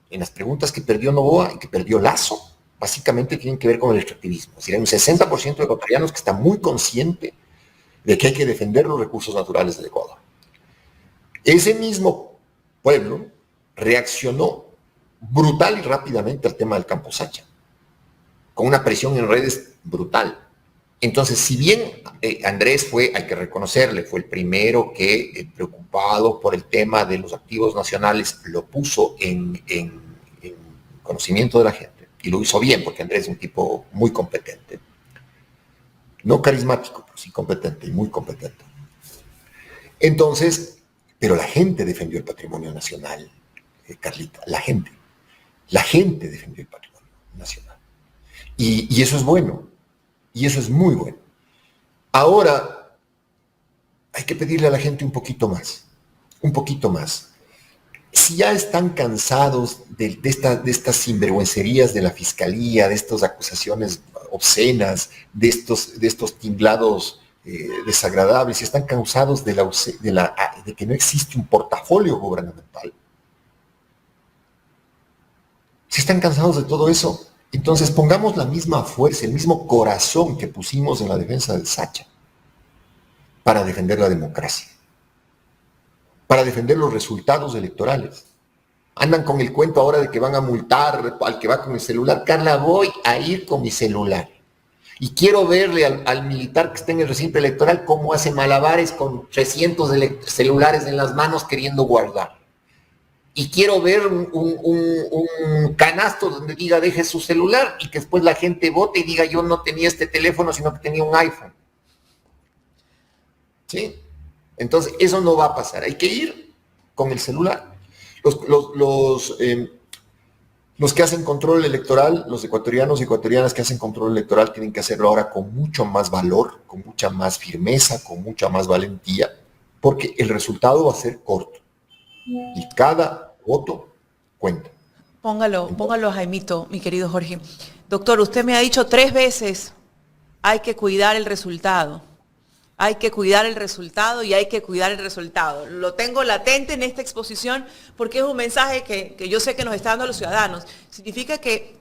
en las preguntas que perdió Noboa y que perdió Lazo. Básicamente tienen que ver con el extractivismo. Es decir, hay un 60% de ecuatorianos que está muy consciente de que hay que defender los recursos naturales del Ecuador. Ese mismo pueblo reaccionó brutal y rápidamente al tema del Campo Sacha, con una presión en redes brutal. Entonces, si bien Andrés fue, hay que reconocerle, fue el primero que, preocupado por el tema de los activos nacionales, lo puso en conocimiento de la gente, y lo hizo bien, porque Andrés es un tipo muy competente. No carismático, pero sí competente, y muy competente. Entonces, pero la gente defendió el patrimonio nacional, Carlita, la gente defendió el patrimonio nacional. Y eso es bueno. Y eso es muy bueno. Ahora, hay que pedirle a la gente un poquito más. si ya están cansados de estas sinvergüencerías de la fiscalía, de estas acusaciones obscenas, de estos tinglados desagradables, si están cansados de que no existe un portafolio gubernamental, si están cansados de todo eso, entonces pongamos la misma fuerza, el mismo corazón que pusimos en la defensa del Sacha para defender la democracia, para defender los resultados electorales. Andan con el cuento ahora de que van a multar al que va con el celular. Carla, voy a ir con mi celular. Y quiero verle al militar que está en el recinto electoral cómo hace malabares con 300 celulares en las manos queriendo guardar. Y quiero ver un canasto donde diga deje su celular y que después la gente vote y diga yo no tenía este teléfono sino que tenía un iPhone. ¿Sí? Entonces eso no va a pasar. Hay que ir con el celular. Los que hacen control electoral, los ecuatorianos y ecuatorianas que hacen control electoral tienen que hacerlo ahora con mucho más valor, con mucha más firmeza, con mucha más valentía, porque el resultado va a ser corto. Y cada voto cuenta. Póngalo, Jaimito, mi querido Jorge. Doctor, usted me ha dicho 3 veces, hay que cuidar el resultado. Hay que cuidar el resultado y hay que cuidar el resultado. Lo tengo latente en esta exposición porque es un mensaje que yo sé que nos está dando los ciudadanos. Significa que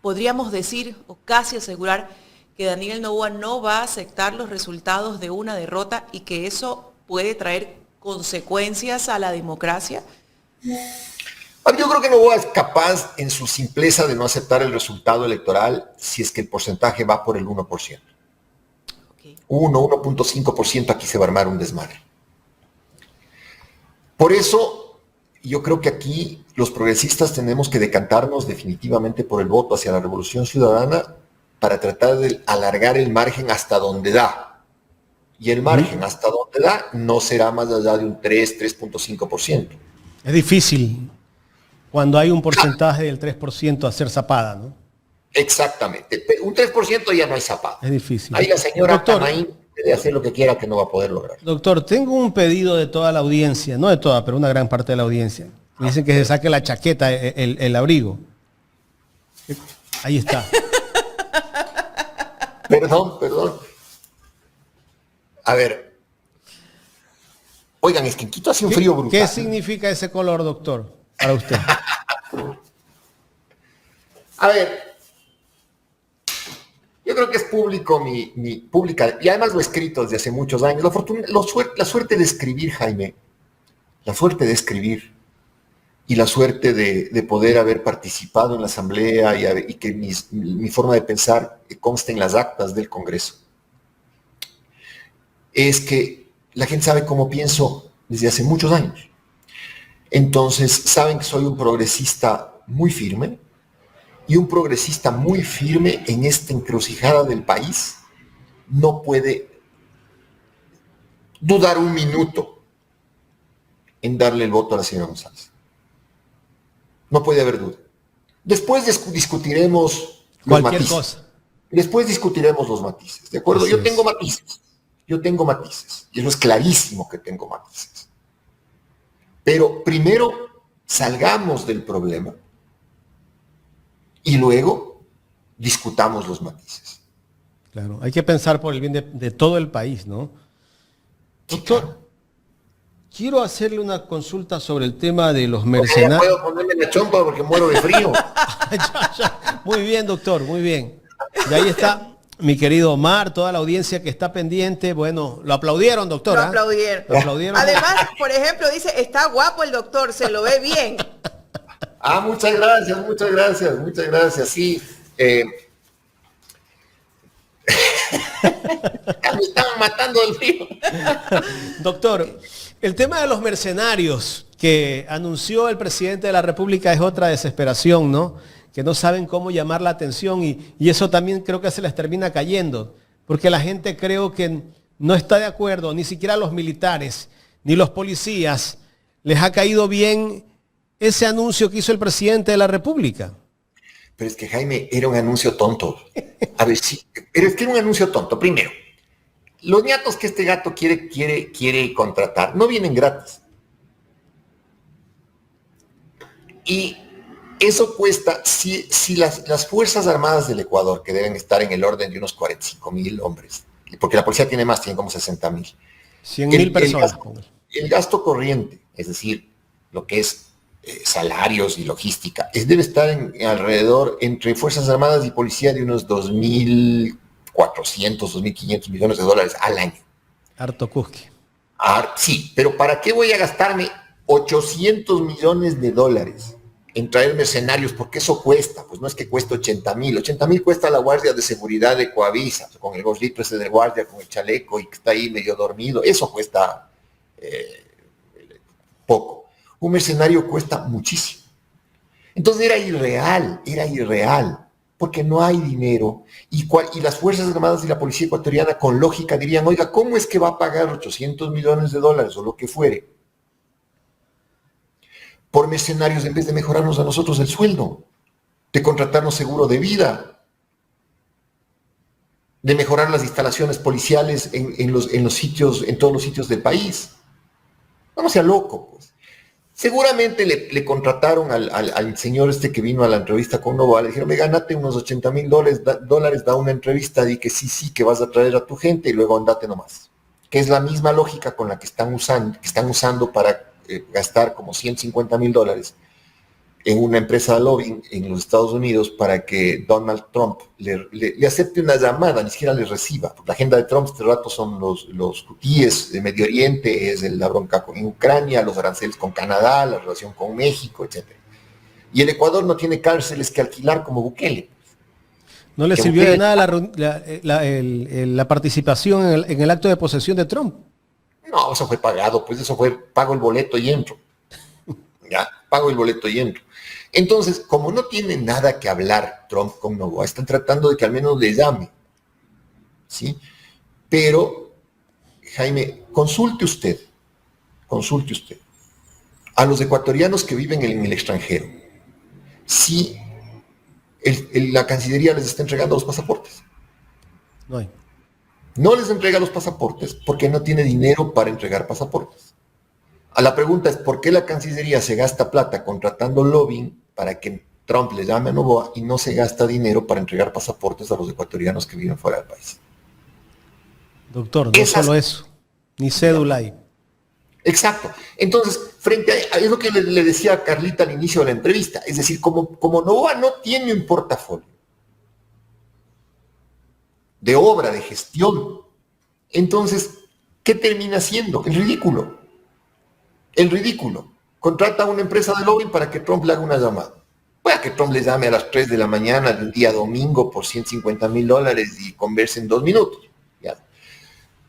podríamos decir o casi asegurar que Daniel Noboa no va a aceptar los resultados de una derrota y que eso puede traer consecuencias a la democracia. Yo creo que Noboa es capaz en su simpleza de no aceptar el resultado electoral si es que el porcentaje va por el 1%. 1.5%, aquí se va a armar un desmadre. Por eso, yo creo que aquí los progresistas tenemos que decantarnos definitivamente por el voto hacia la Revolución Ciudadana para tratar de alargar el margen hasta donde da. Y el margen hasta donde da no será más allá de un 3.5%. Es difícil cuando hay un porcentaje del 3% hacer zapada, ¿no? Exactamente. Un 3% ya no hay zapada. Es difícil. Ahí la señora Doctor, Tamaín debe hacer lo que quiera que no va a poder lograr. Doctor, tengo un pedido de toda la audiencia, no de toda, pero una gran parte de la audiencia. Me dicen que se saque la chaqueta, el abrigo. Ahí está. Perdón. A ver. Oigan, es que en Quito hace un frío brutal. ¿Qué significa ese color, doctor, para usted? A ver. Yo creo que es público pública, y además lo he escrito desde hace muchos años. La suerte de escribir, Jaime, la suerte de escribir y la suerte de poder haber participado en la asamblea y que mi forma de pensar conste en las actas del Congreso, es que la gente sabe cómo pienso desde hace muchos años. Entonces, saben que soy un progresista muy firme, y un progresista muy firme en esta encrucijada del país no puede dudar un minuto en darle el voto a la señora González. No puede haber duda. Después discutiremos los matices. Después discutiremos los matices, ¿de acuerdo? Yo tengo matices. Y eso es clarísimo que tengo matices. Pero primero salgamos del problema y luego discutamos los matices. Claro, hay que pensar por el bien de todo el país, ¿no? Doctor, claro. Quiero hacerle una consulta sobre el tema de los mercenarios. Puedo ponerme la chompa porque muero de frío. ya. Muy bien, doctor, muy bien. Y ahí está mi querido Omar, toda la audiencia que está pendiente. Bueno, lo aplaudieron, doctor. Lo aplaudieron. Además, por ejemplo, dice, está guapo el doctor, se lo ve bien. Muchas gracias. Sí. Me estaban matando del frío. Doctor, el tema de los mercenarios que anunció el presidente de la República es otra desesperación, ¿no? Que no saben cómo llamar la atención y eso también creo que se les termina cayendo, porque la gente creo que no está de acuerdo, ni siquiera los militares, ni los policías, les ha caído bien ese anuncio que hizo el presidente de la República. Pero es que, Jaime, era un anuncio tonto. A ver, sí, pero es que era un anuncio tonto. Primero, los ñatos que este gato quiere contratar no vienen gratis. Y eso cuesta, si las Fuerzas Armadas del Ecuador, que deben estar en el orden de unos 45.000 hombres, porque la policía tiene más, tiene como 60.000. 100.000 personas. El gasto corriente, es decir, lo que es salarios y logística, debe estar alrededor, entre Fuerzas Armadas y Policía, de unos 2.400, 2.500 millones de dólares al año. Harto Cusque. Sí, pero ¿para qué voy a gastarme 800 millones de dólares en traer mercenarios? Porque eso cuesta, pues no es que cueste 80.000. 80.000 cuesta la guardia de seguridad de Coavisa, con el gorrito ese del guardia, con el chaleco y que está ahí medio dormido. Eso cuesta poco. Un mercenario cuesta muchísimo. Entonces era irreal, porque no hay dinero. Y las Fuerzas Armadas y la Policía Ecuatoriana, con lógica, dirían, oiga, ¿cómo es que va a pagar 800 millones de dólares o lo que fuere por mercenarios en vez de mejorarnos a nosotros el sueldo, de contratarnos seguro de vida, de mejorar las instalaciones policiales en todos los sitios del país? No sea loco, pues. Seguramente le contrataron al señor este que vino a la entrevista con Novoa, le dijeron, gánate unos 80.000 dólares, da una entrevista, di que sí, que vas a traer a tu gente y luego andate nomás. Que es la misma lógica con la que están usando para gastar como 150.000 dólares en una empresa de lobbying en los Estados Unidos para que Donald Trump le acepte una llamada, ni siquiera le reciba. La agenda de Trump este rato son los hutíes de Medio Oriente, es la bronca en Ucrania, los aranceles con Canadá, la relación con México, etc. Y el Ecuador no tiene cárceles que alquilar como Bukele. ¿No le sirvió de nada la participación en el acto de posesión de Trump? No, eso fue pagado, pues eso fue, pago el boleto y entro. Ya, pago el boleto y entro. Entonces, como no tiene nada que hablar Trump con Novoa, están tratando de que al menos le llame, ¿sí? Pero, Jaime, consulte usted a los ecuatorianos que viven en el extranjero, si la Cancillería les está entregando los pasaportes. No hay. No les entrega los pasaportes porque no tiene dinero para entregar pasaportes. A la pregunta es, ¿por qué la Cancillería se gasta plata contratando lobbying para que Trump le llame a Novoa y no se gasta dinero para entregar pasaportes a los ecuatorianos que viven fuera del país? Doctor, no solo eso, ni cédula hay. Exacto. Entonces, frente a es lo que le decía a Carlita al inicio de la entrevista, es decir, como Novoa no tiene un portafolio de obra, de gestión, entonces, ¿qué termina haciendo? El ridículo. Contrata a una empresa de lobbying para que Trump le haga una llamada. Puede que Trump le llame a las 3 de la mañana de un día domingo por 150.000 dólares y converse en 2 minutos. ¿Ya?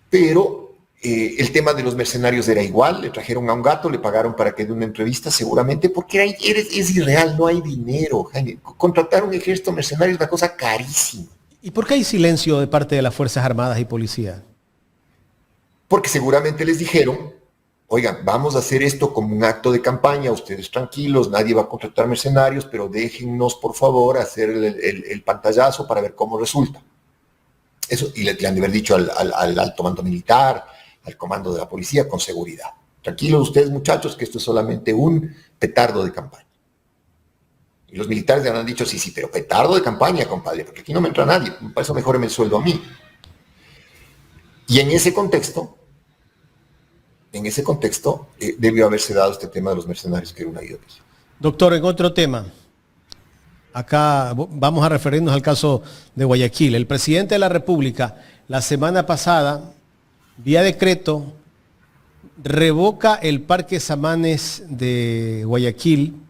Pero el tema de los mercenarios era igual, le trajeron a un gato, le pagaron para que dé una entrevista seguramente, porque es irreal, no hay dinero, Jaime. Contratar un ejército mercenario es una cosa carísima. ¿Y por qué hay silencio de parte de las Fuerzas Armadas y Policía? Porque seguramente les dijeron, oigan, vamos a hacer esto como un acto de campaña, ustedes tranquilos, nadie va a contratar mercenarios, pero déjennos por favor hacer el pantallazo para ver cómo resulta. Eso, y le han de haber dicho al alto mando militar, al comando de la policía, con seguridad. Tranquilos ustedes, muchachos, que esto es solamente un petardo de campaña. Y los militares le han dicho, sí, pero petardo de campaña, compadre, porque aquí no me entra nadie, para eso mejoreme el sueldo a mí. Y en ese contexto, debió haberse dado este tema de los mercenarios, que era una idiotería. Doctor, en otro tema, acá vamos a referirnos al caso de Guayaquil. El presidente de la República, la semana pasada, vía decreto, revoca el Parque Samanes de Guayaquil,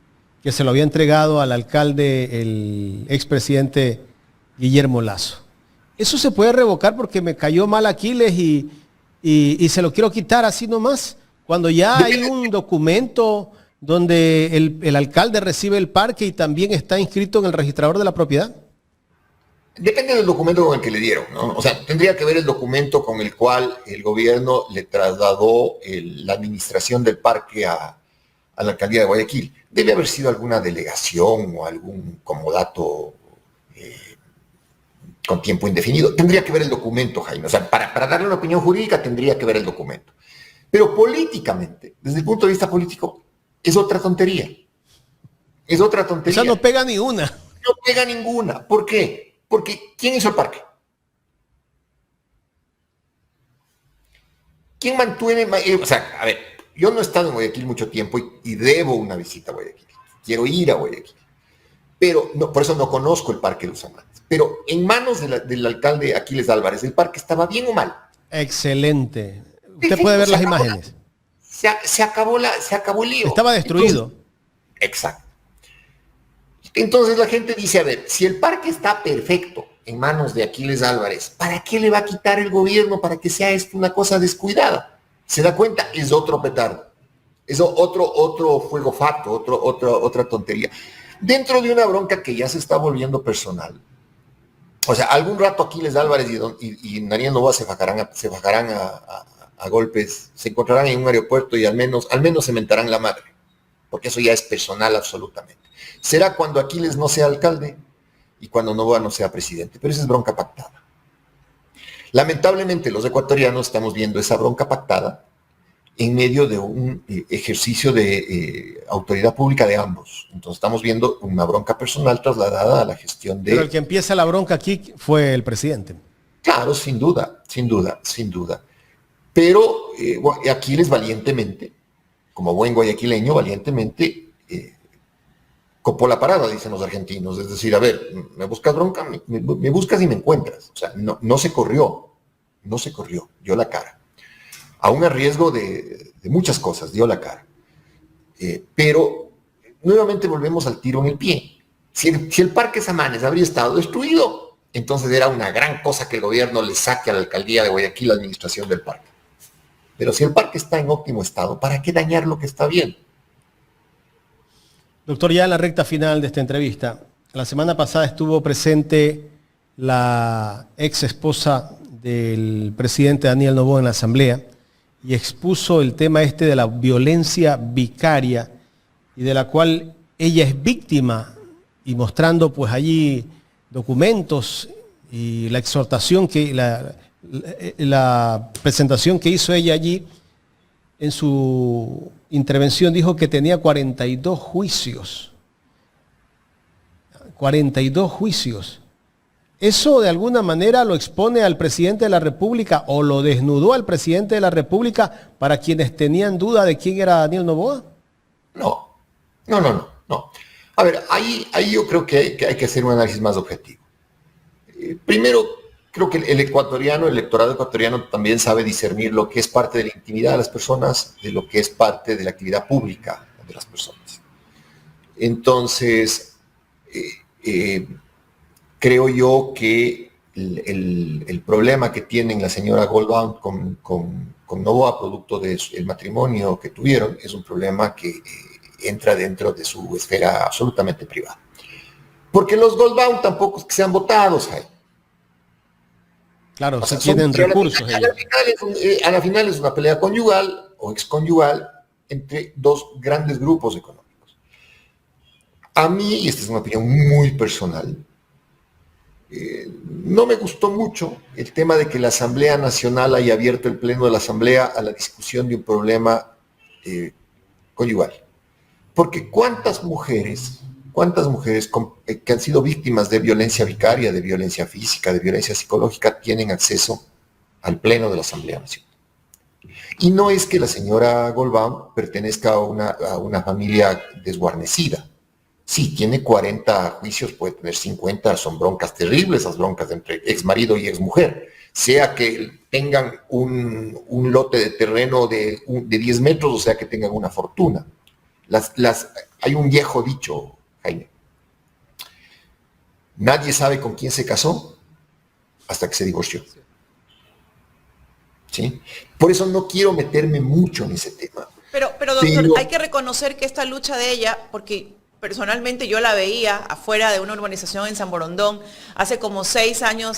que se lo había entregado al alcalde, el expresidente Guillermo Lasso. Eso se puede revocar porque me cayó mal Aquiles y se lo quiero quitar así nomás, cuando ya hay un documento donde el alcalde recibe el parque y también está inscrito en el registrador de la propiedad. Depende del documento con el que le dieron, ¿no? O sea, tendría que ver el documento con el cual el gobierno le trasladó la administración del parque a la alcaldía de Guayaquil. Debe haber sido alguna delegación o algún comodato con tiempo indefinido. Tendría que ver el documento, Jaime. O sea, para darle una opinión jurídica tendría que ver el documento. Pero políticamente, desde el punto de vista político, es otra tontería. Es otra O tontería. sea, no pega ni una. No pega ninguna. ¿Por qué? Porque ¿quién hizo el parque? ¿Quién mantiene? O sea, a ver, yo no he estado en Guayaquil mucho tiempo y debo una visita a Guayaquil. Quiero ir a Guayaquil. Pero no, por eso no conozco el Parque de los Amantes. Pero en manos del alcalde Aquiles Álvarez, ¿el parque estaba bien o mal? Excelente. Usted puede ver las imágenes. Se acabó el lío. Estaba destruido. Exacto. Entonces la gente dice, a ver, si el parque está perfecto en manos de Aquiles Álvarez, ¿para qué le va a quitar el gobierno para que sea esto una cosa descuidada? ¿Se da cuenta? Es otro petardo. Es otro fuego fato, otra tontería. Dentro de una bronca que ya se está volviendo personal. O sea, algún rato Aquiles Álvarez y Daniel Noboa se bajarán a golpes, se encontrarán en un aeropuerto y al menos se mentarán la madre, porque eso ya es personal absolutamente. Será cuando Aquiles no sea alcalde y cuando Noboa no sea presidente, pero esa es bronca pactada. Lamentablemente los ecuatorianos estamos viendo esa bronca pactada en medio de un ejercicio de autoridad pública de ambos. Entonces estamos viendo una bronca personal trasladada a la gestión de... Pero el que empieza la bronca aquí fue el presidente. Claro, sin duda. Pero Aquiles valientemente, como buen guayaquileño, valientemente copó la parada, dicen los argentinos. Es decir, a ver, me buscas bronca, me buscas y me encuentras. O sea, no se corrió, dio la cara. Aún a riesgo de muchas cosas, dio la cara. Pero nuevamente volvemos al tiro en el pie. Si el Parque Samanes habría estado destruido, entonces era una gran cosa que el gobierno le saque a la alcaldía de Guayaquil la administración del parque. Pero si el parque está en óptimo estado, ¿para qué dañar lo que está bien? Doctor, ya en la recta final de esta entrevista, la semana pasada estuvo presente la ex esposa del presidente Daniel Noboa en la asamblea y expuso el tema de la violencia vicaria y de la cual ella es víctima, y mostrando pues allí documentos y la exhortación la presentación que hizo ella allí. En su intervención dijo que tenía 42 juicios. 42 juicios. ¿Eso de alguna manera lo expone al presidente de la República o lo desnudó al presidente de la República para quienes tenían duda de quién era Daniel Noboa? No. A ver, ahí yo creo que hay que hacer un análisis más objetivo. Primero, creo que el electorado ecuatoriano también sabe discernir lo que es parte de la intimidad de las personas de lo que es parte de la actividad pública de las personas. Entonces, creo yo que el problema que tienen la señora Goldbaum con Noboa, producto del matrimonio que tuvieron, es un problema que entra dentro de su esfera absolutamente privada. Porque los Goldbaum tampoco es que sean votados ahí. Claro, o sea, tienen recursos. A la final es una pelea conyugal o exconyugal entre dos grandes grupos económicos. A mí, y esta es una opinión muy personal, no me gustó mucho el tema de que la Asamblea Nacional haya abierto el pleno de la Asamblea a la discusión de un problema conyugal. Porque ¿cuántas mujeres que han sido víctimas de violencia vicaria, de violencia física, de violencia psicológica, tienen acceso al pleno de la Asamblea Nacional? Y no es que la señora Goldbaum pertenezca a una familia desguarnecida. Sí, tiene 40 juicios, puede tener 50, son broncas terribles, esas broncas entre ex marido y ex mujer. Sea que tengan un lote de terreno de 10 metros, o sea que tengan una fortuna. Hay un viejo dicho, Jaime. Nadie sabe con quién se casó hasta que se divorció. ¿Sí? Por eso no quiero meterme mucho en ese tema. Pero doctor, hay que reconocer que esta lucha de ella, porque personalmente yo la veía afuera de una urbanización en San Borondón hace como 6 años,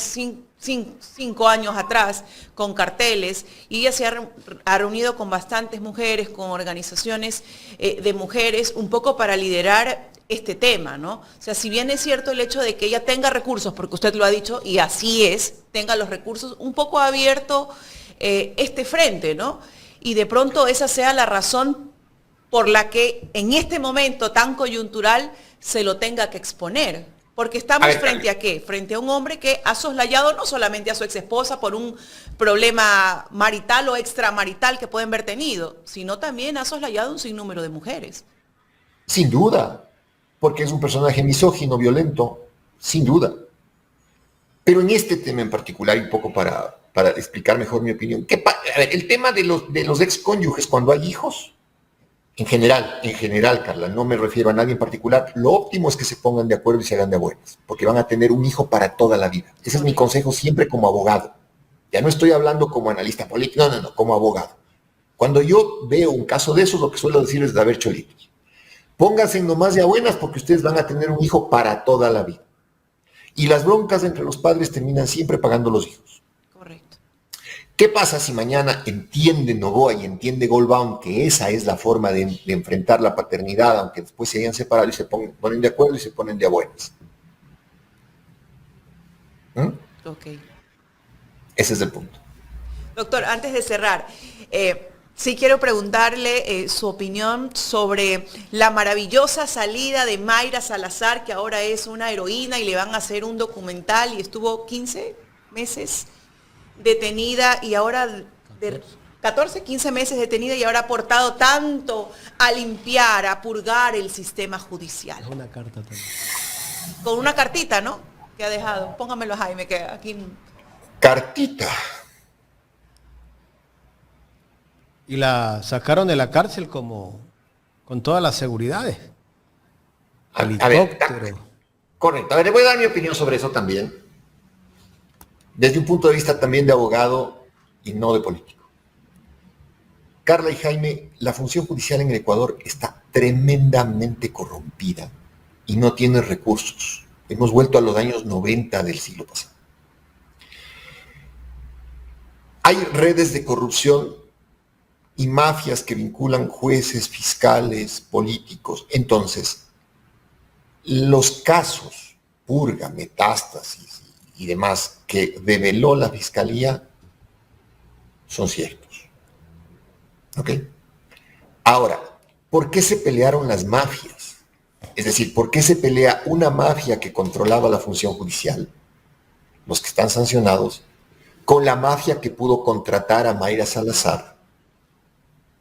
5 años atrás, con carteles, y ella se ha reunido con bastantes mujeres, con organizaciones de mujeres, un poco para liderar este tema, ¿no? O sea, si bien es cierto el hecho de que ella tenga recursos, porque usted lo ha dicho, y así es, tenga los recursos, un poco abierto este frente, ¿no? Y de pronto esa sea la razón por la que en este momento tan coyuntural se lo tenga que exponer. Porque estamos frente a qué? Frente a un hombre que ha soslayado no solamente a su exesposa por un problema marital o extramarital que pueden haber tenido, sino también ha soslayado un sinnúmero de mujeres. Sin duda, porque es un personaje misógino, violento, sin duda. Pero en este tema en particular, y un poco para explicar mejor mi opinión, a ver, el tema de los excónyuges cuando hay hijos, en general, Carla, no me refiero a nadie en particular, lo óptimo es que se pongan de acuerdo y se hagan de buenas, porque van a tener un hijo para toda la vida. Ese es mi consejo siempre como abogado. Ya no estoy hablando como analista político, no, como abogado. Cuando yo veo un caso de esos, lo que suelo decir es de haber cholitos. Pónganse nomás de a buenas porque ustedes van a tener un hijo para toda la vida. Y las broncas entre los padres terminan siempre pagando los hijos. Correcto. ¿Qué pasa si mañana entiende Noboa y entiende Goldbaum que esa es la forma de enfrentar la paternidad, aunque después se hayan separado y se ponen de acuerdo y se ponen de a buenas? Ok. Ese es el punto. Doctor, antes de cerrar, sí quiero preguntarle su opinión sobre la maravillosa salida de Mayra Salazar, que ahora es una heroína y le van a hacer un documental y estuvo 15 meses detenida y ahora de 14, 15 meses detenida y ahora ha aportado tanto a limpiar, a purgar el sistema judicial. Una carta también. Con una cartita, ¿no? Que ha dejado. Póngamelo, Jaime, que aquí... Cartita. Y la sacaron de la cárcel como con todas las seguridades. Helicóptero. Correcto. A ver, le voy a dar mi opinión sobre eso también. Desde un punto de vista también de abogado y no de político. Carla y Jaime, la función judicial en el Ecuador está tremendamente corrompida y no tiene recursos. Hemos vuelto a los años 90 del siglo pasado. Hay redes de corrupción y mafias que vinculan jueces, fiscales, políticos. Entonces, los casos, purga, metástasis y demás que develó la fiscalía son ciertos. ¿Ok? Ahora, ¿por qué se pelearon las mafias? Es decir, ¿por qué se pelea una mafia que controlaba la función judicial, los que están sancionados, con la mafia que pudo contratar a Mayra Salazar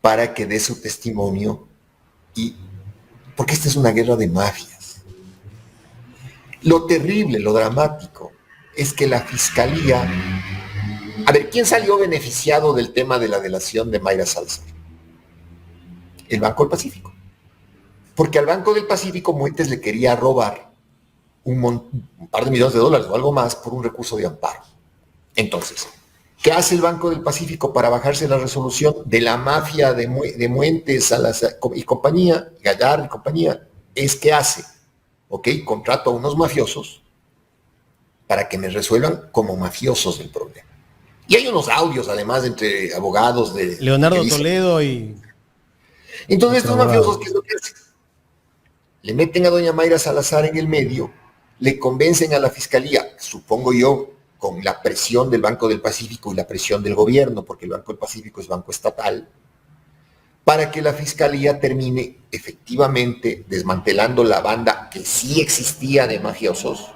para que dé su testimonio? Porque esta es una guerra de mafias. Lo terrible, lo dramático, es que la fiscalía... A ver, ¿quién salió beneficiado del tema de la delación de Mayra Salazar? El Banco del Pacífico. Porque al Banco del Pacífico Muentes le quería robar un par de millones de dólares o algo más por un recurso de amparo. Entonces, ¿qué hace el Banco del Pacífico para bajarse la resolución de la mafia de Muentes, Salazar y compañía, Gallardo y compañía? Es que hace, ¿ok? Contrato a unos mafiosos para que me resuelvan como mafiosos el problema. Y hay unos audios, además, entre abogados de... Leonardo Toledo y... Entonces, estos mafiosos, ¿qué es lo que hacen? Le meten a doña Mayra Salazar en el medio, le convencen a la fiscalía, supongo yo, con la presión del Banco del Pacífico y la presión del gobierno, porque el Banco del Pacífico es banco estatal, para que la fiscalía termine efectivamente desmantelando la banda que sí existía de mafiosos,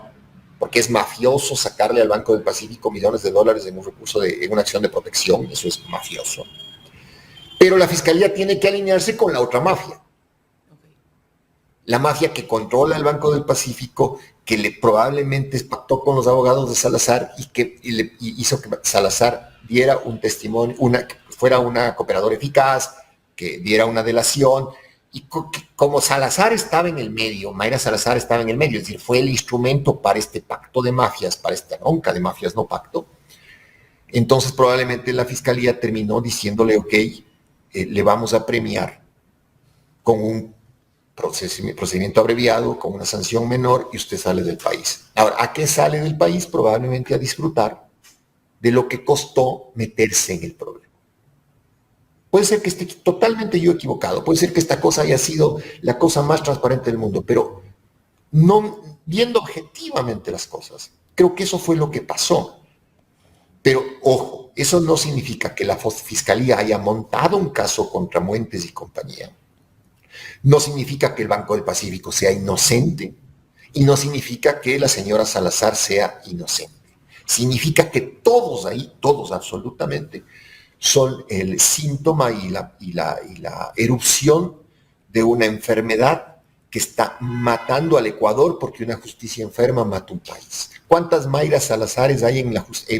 porque es mafioso sacarle al Banco del Pacífico millones de dólares en un recurso en una acción de protección, eso es mafioso. Pero la fiscalía tiene que alinearse con la otra mafia. La mafia que controla el Banco del Pacífico, que probablemente pactó con los abogados de Salazar y que hizo que Salazar diera un testimonio, que fuera una cooperadora eficaz, que diera una delación. Y como Salazar estaba en el medio, Mayra Salazar estaba en el medio, es decir, fue el instrumento para este pacto de mafias, para esta bronca de mafias, no pacto. Entonces probablemente la fiscalía terminó diciéndole, ok, le vamos a premiar con un procedimiento abreviado, con una sanción menor y usted sale del país. Ahora, ¿a qué sale del país? Probablemente a disfrutar de lo que costó meterse en el problema. Puede ser que esté totalmente yo equivocado, puede ser que esta cosa haya sido la cosa más transparente del mundo, pero no viendo objetivamente las cosas, creo que eso fue lo que pasó. Pero, ojo, eso no significa que la Fiscalía haya montado un caso contra Muentes y compañía No significa que el Banco del Pacífico sea inocente y no significa que la señora Salazar sea inocente. Significa que todos ahí, todos absolutamente, son el síntoma y la erupción de una enfermedad que está matando al Ecuador, porque una justicia enferma mata un país. ¿Cuántas Mayras Salazares hay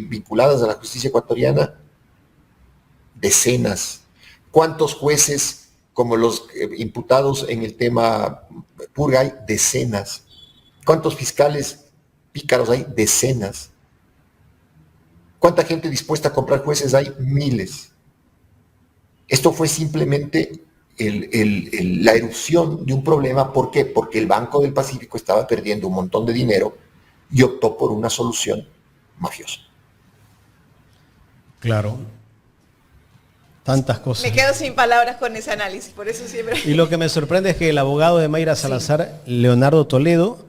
vinculadas a la justicia ecuatoriana? Decenas. ¿Cuántos jueces como los imputados en el tema purga hay? Decenas. ¿Cuántos fiscales pícaros hay? Decenas. ¿Cuánta gente dispuesta a comprar jueces hay? Miles. Esto fue simplemente la erupción de un problema. ¿Por qué? Porque el Banco del Pacífico estaba perdiendo un montón de dinero y optó por una solución mafiosa. Claro. Tantas cosas. Me quedo sin palabras con ese análisis, por eso siempre... Y lo que me sorprende es que el abogado de Mayra Salazar, sí, Leonardo Toledo,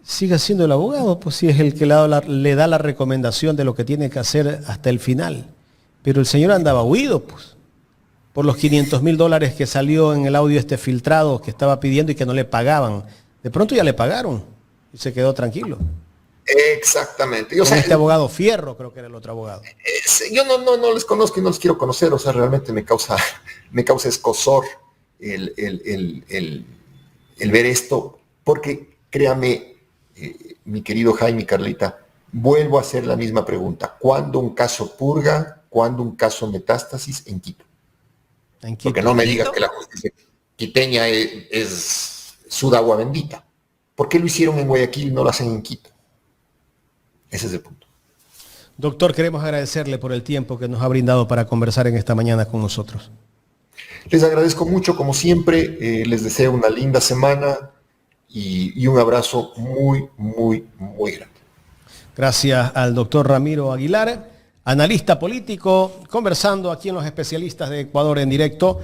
siga siendo el abogado, pues sí es el que le da la recomendación de lo que tiene que hacer hasta el final. Pero el señor andaba huido, pues, por los $500,000 que salió en el audio filtrado que estaba pidiendo y que no le pagaban. De pronto ya le pagaron y se quedó tranquilo. Exactamente. Con este abogado Fierro, creo que era el otro abogado. Yo no les conozco y no les quiero conocer, o sea, realmente me causa escozor el ver esto, porque créame, mi querido Jaime y Carlita, vuelvo a hacer la misma pregunta. ¿Cuándo un caso purga? ¿Cuándo un caso metástasis en Quito? En Quito. Porque no me diga que la justicia quiteña es sudagua bendita. ¿Por qué lo hicieron en Guayaquil y no lo hacen en Quito? Ese es el punto. Doctor, queremos agradecerle por el tiempo que nos ha brindado para conversar en esta mañana con nosotros. Les agradezco mucho, como siempre. Les deseo una linda semana y un abrazo muy, muy, muy grande. Gracias al doctor Ramiro Aguilar, analista político, conversando aquí en Los Especialistas de Ecuador en Directo.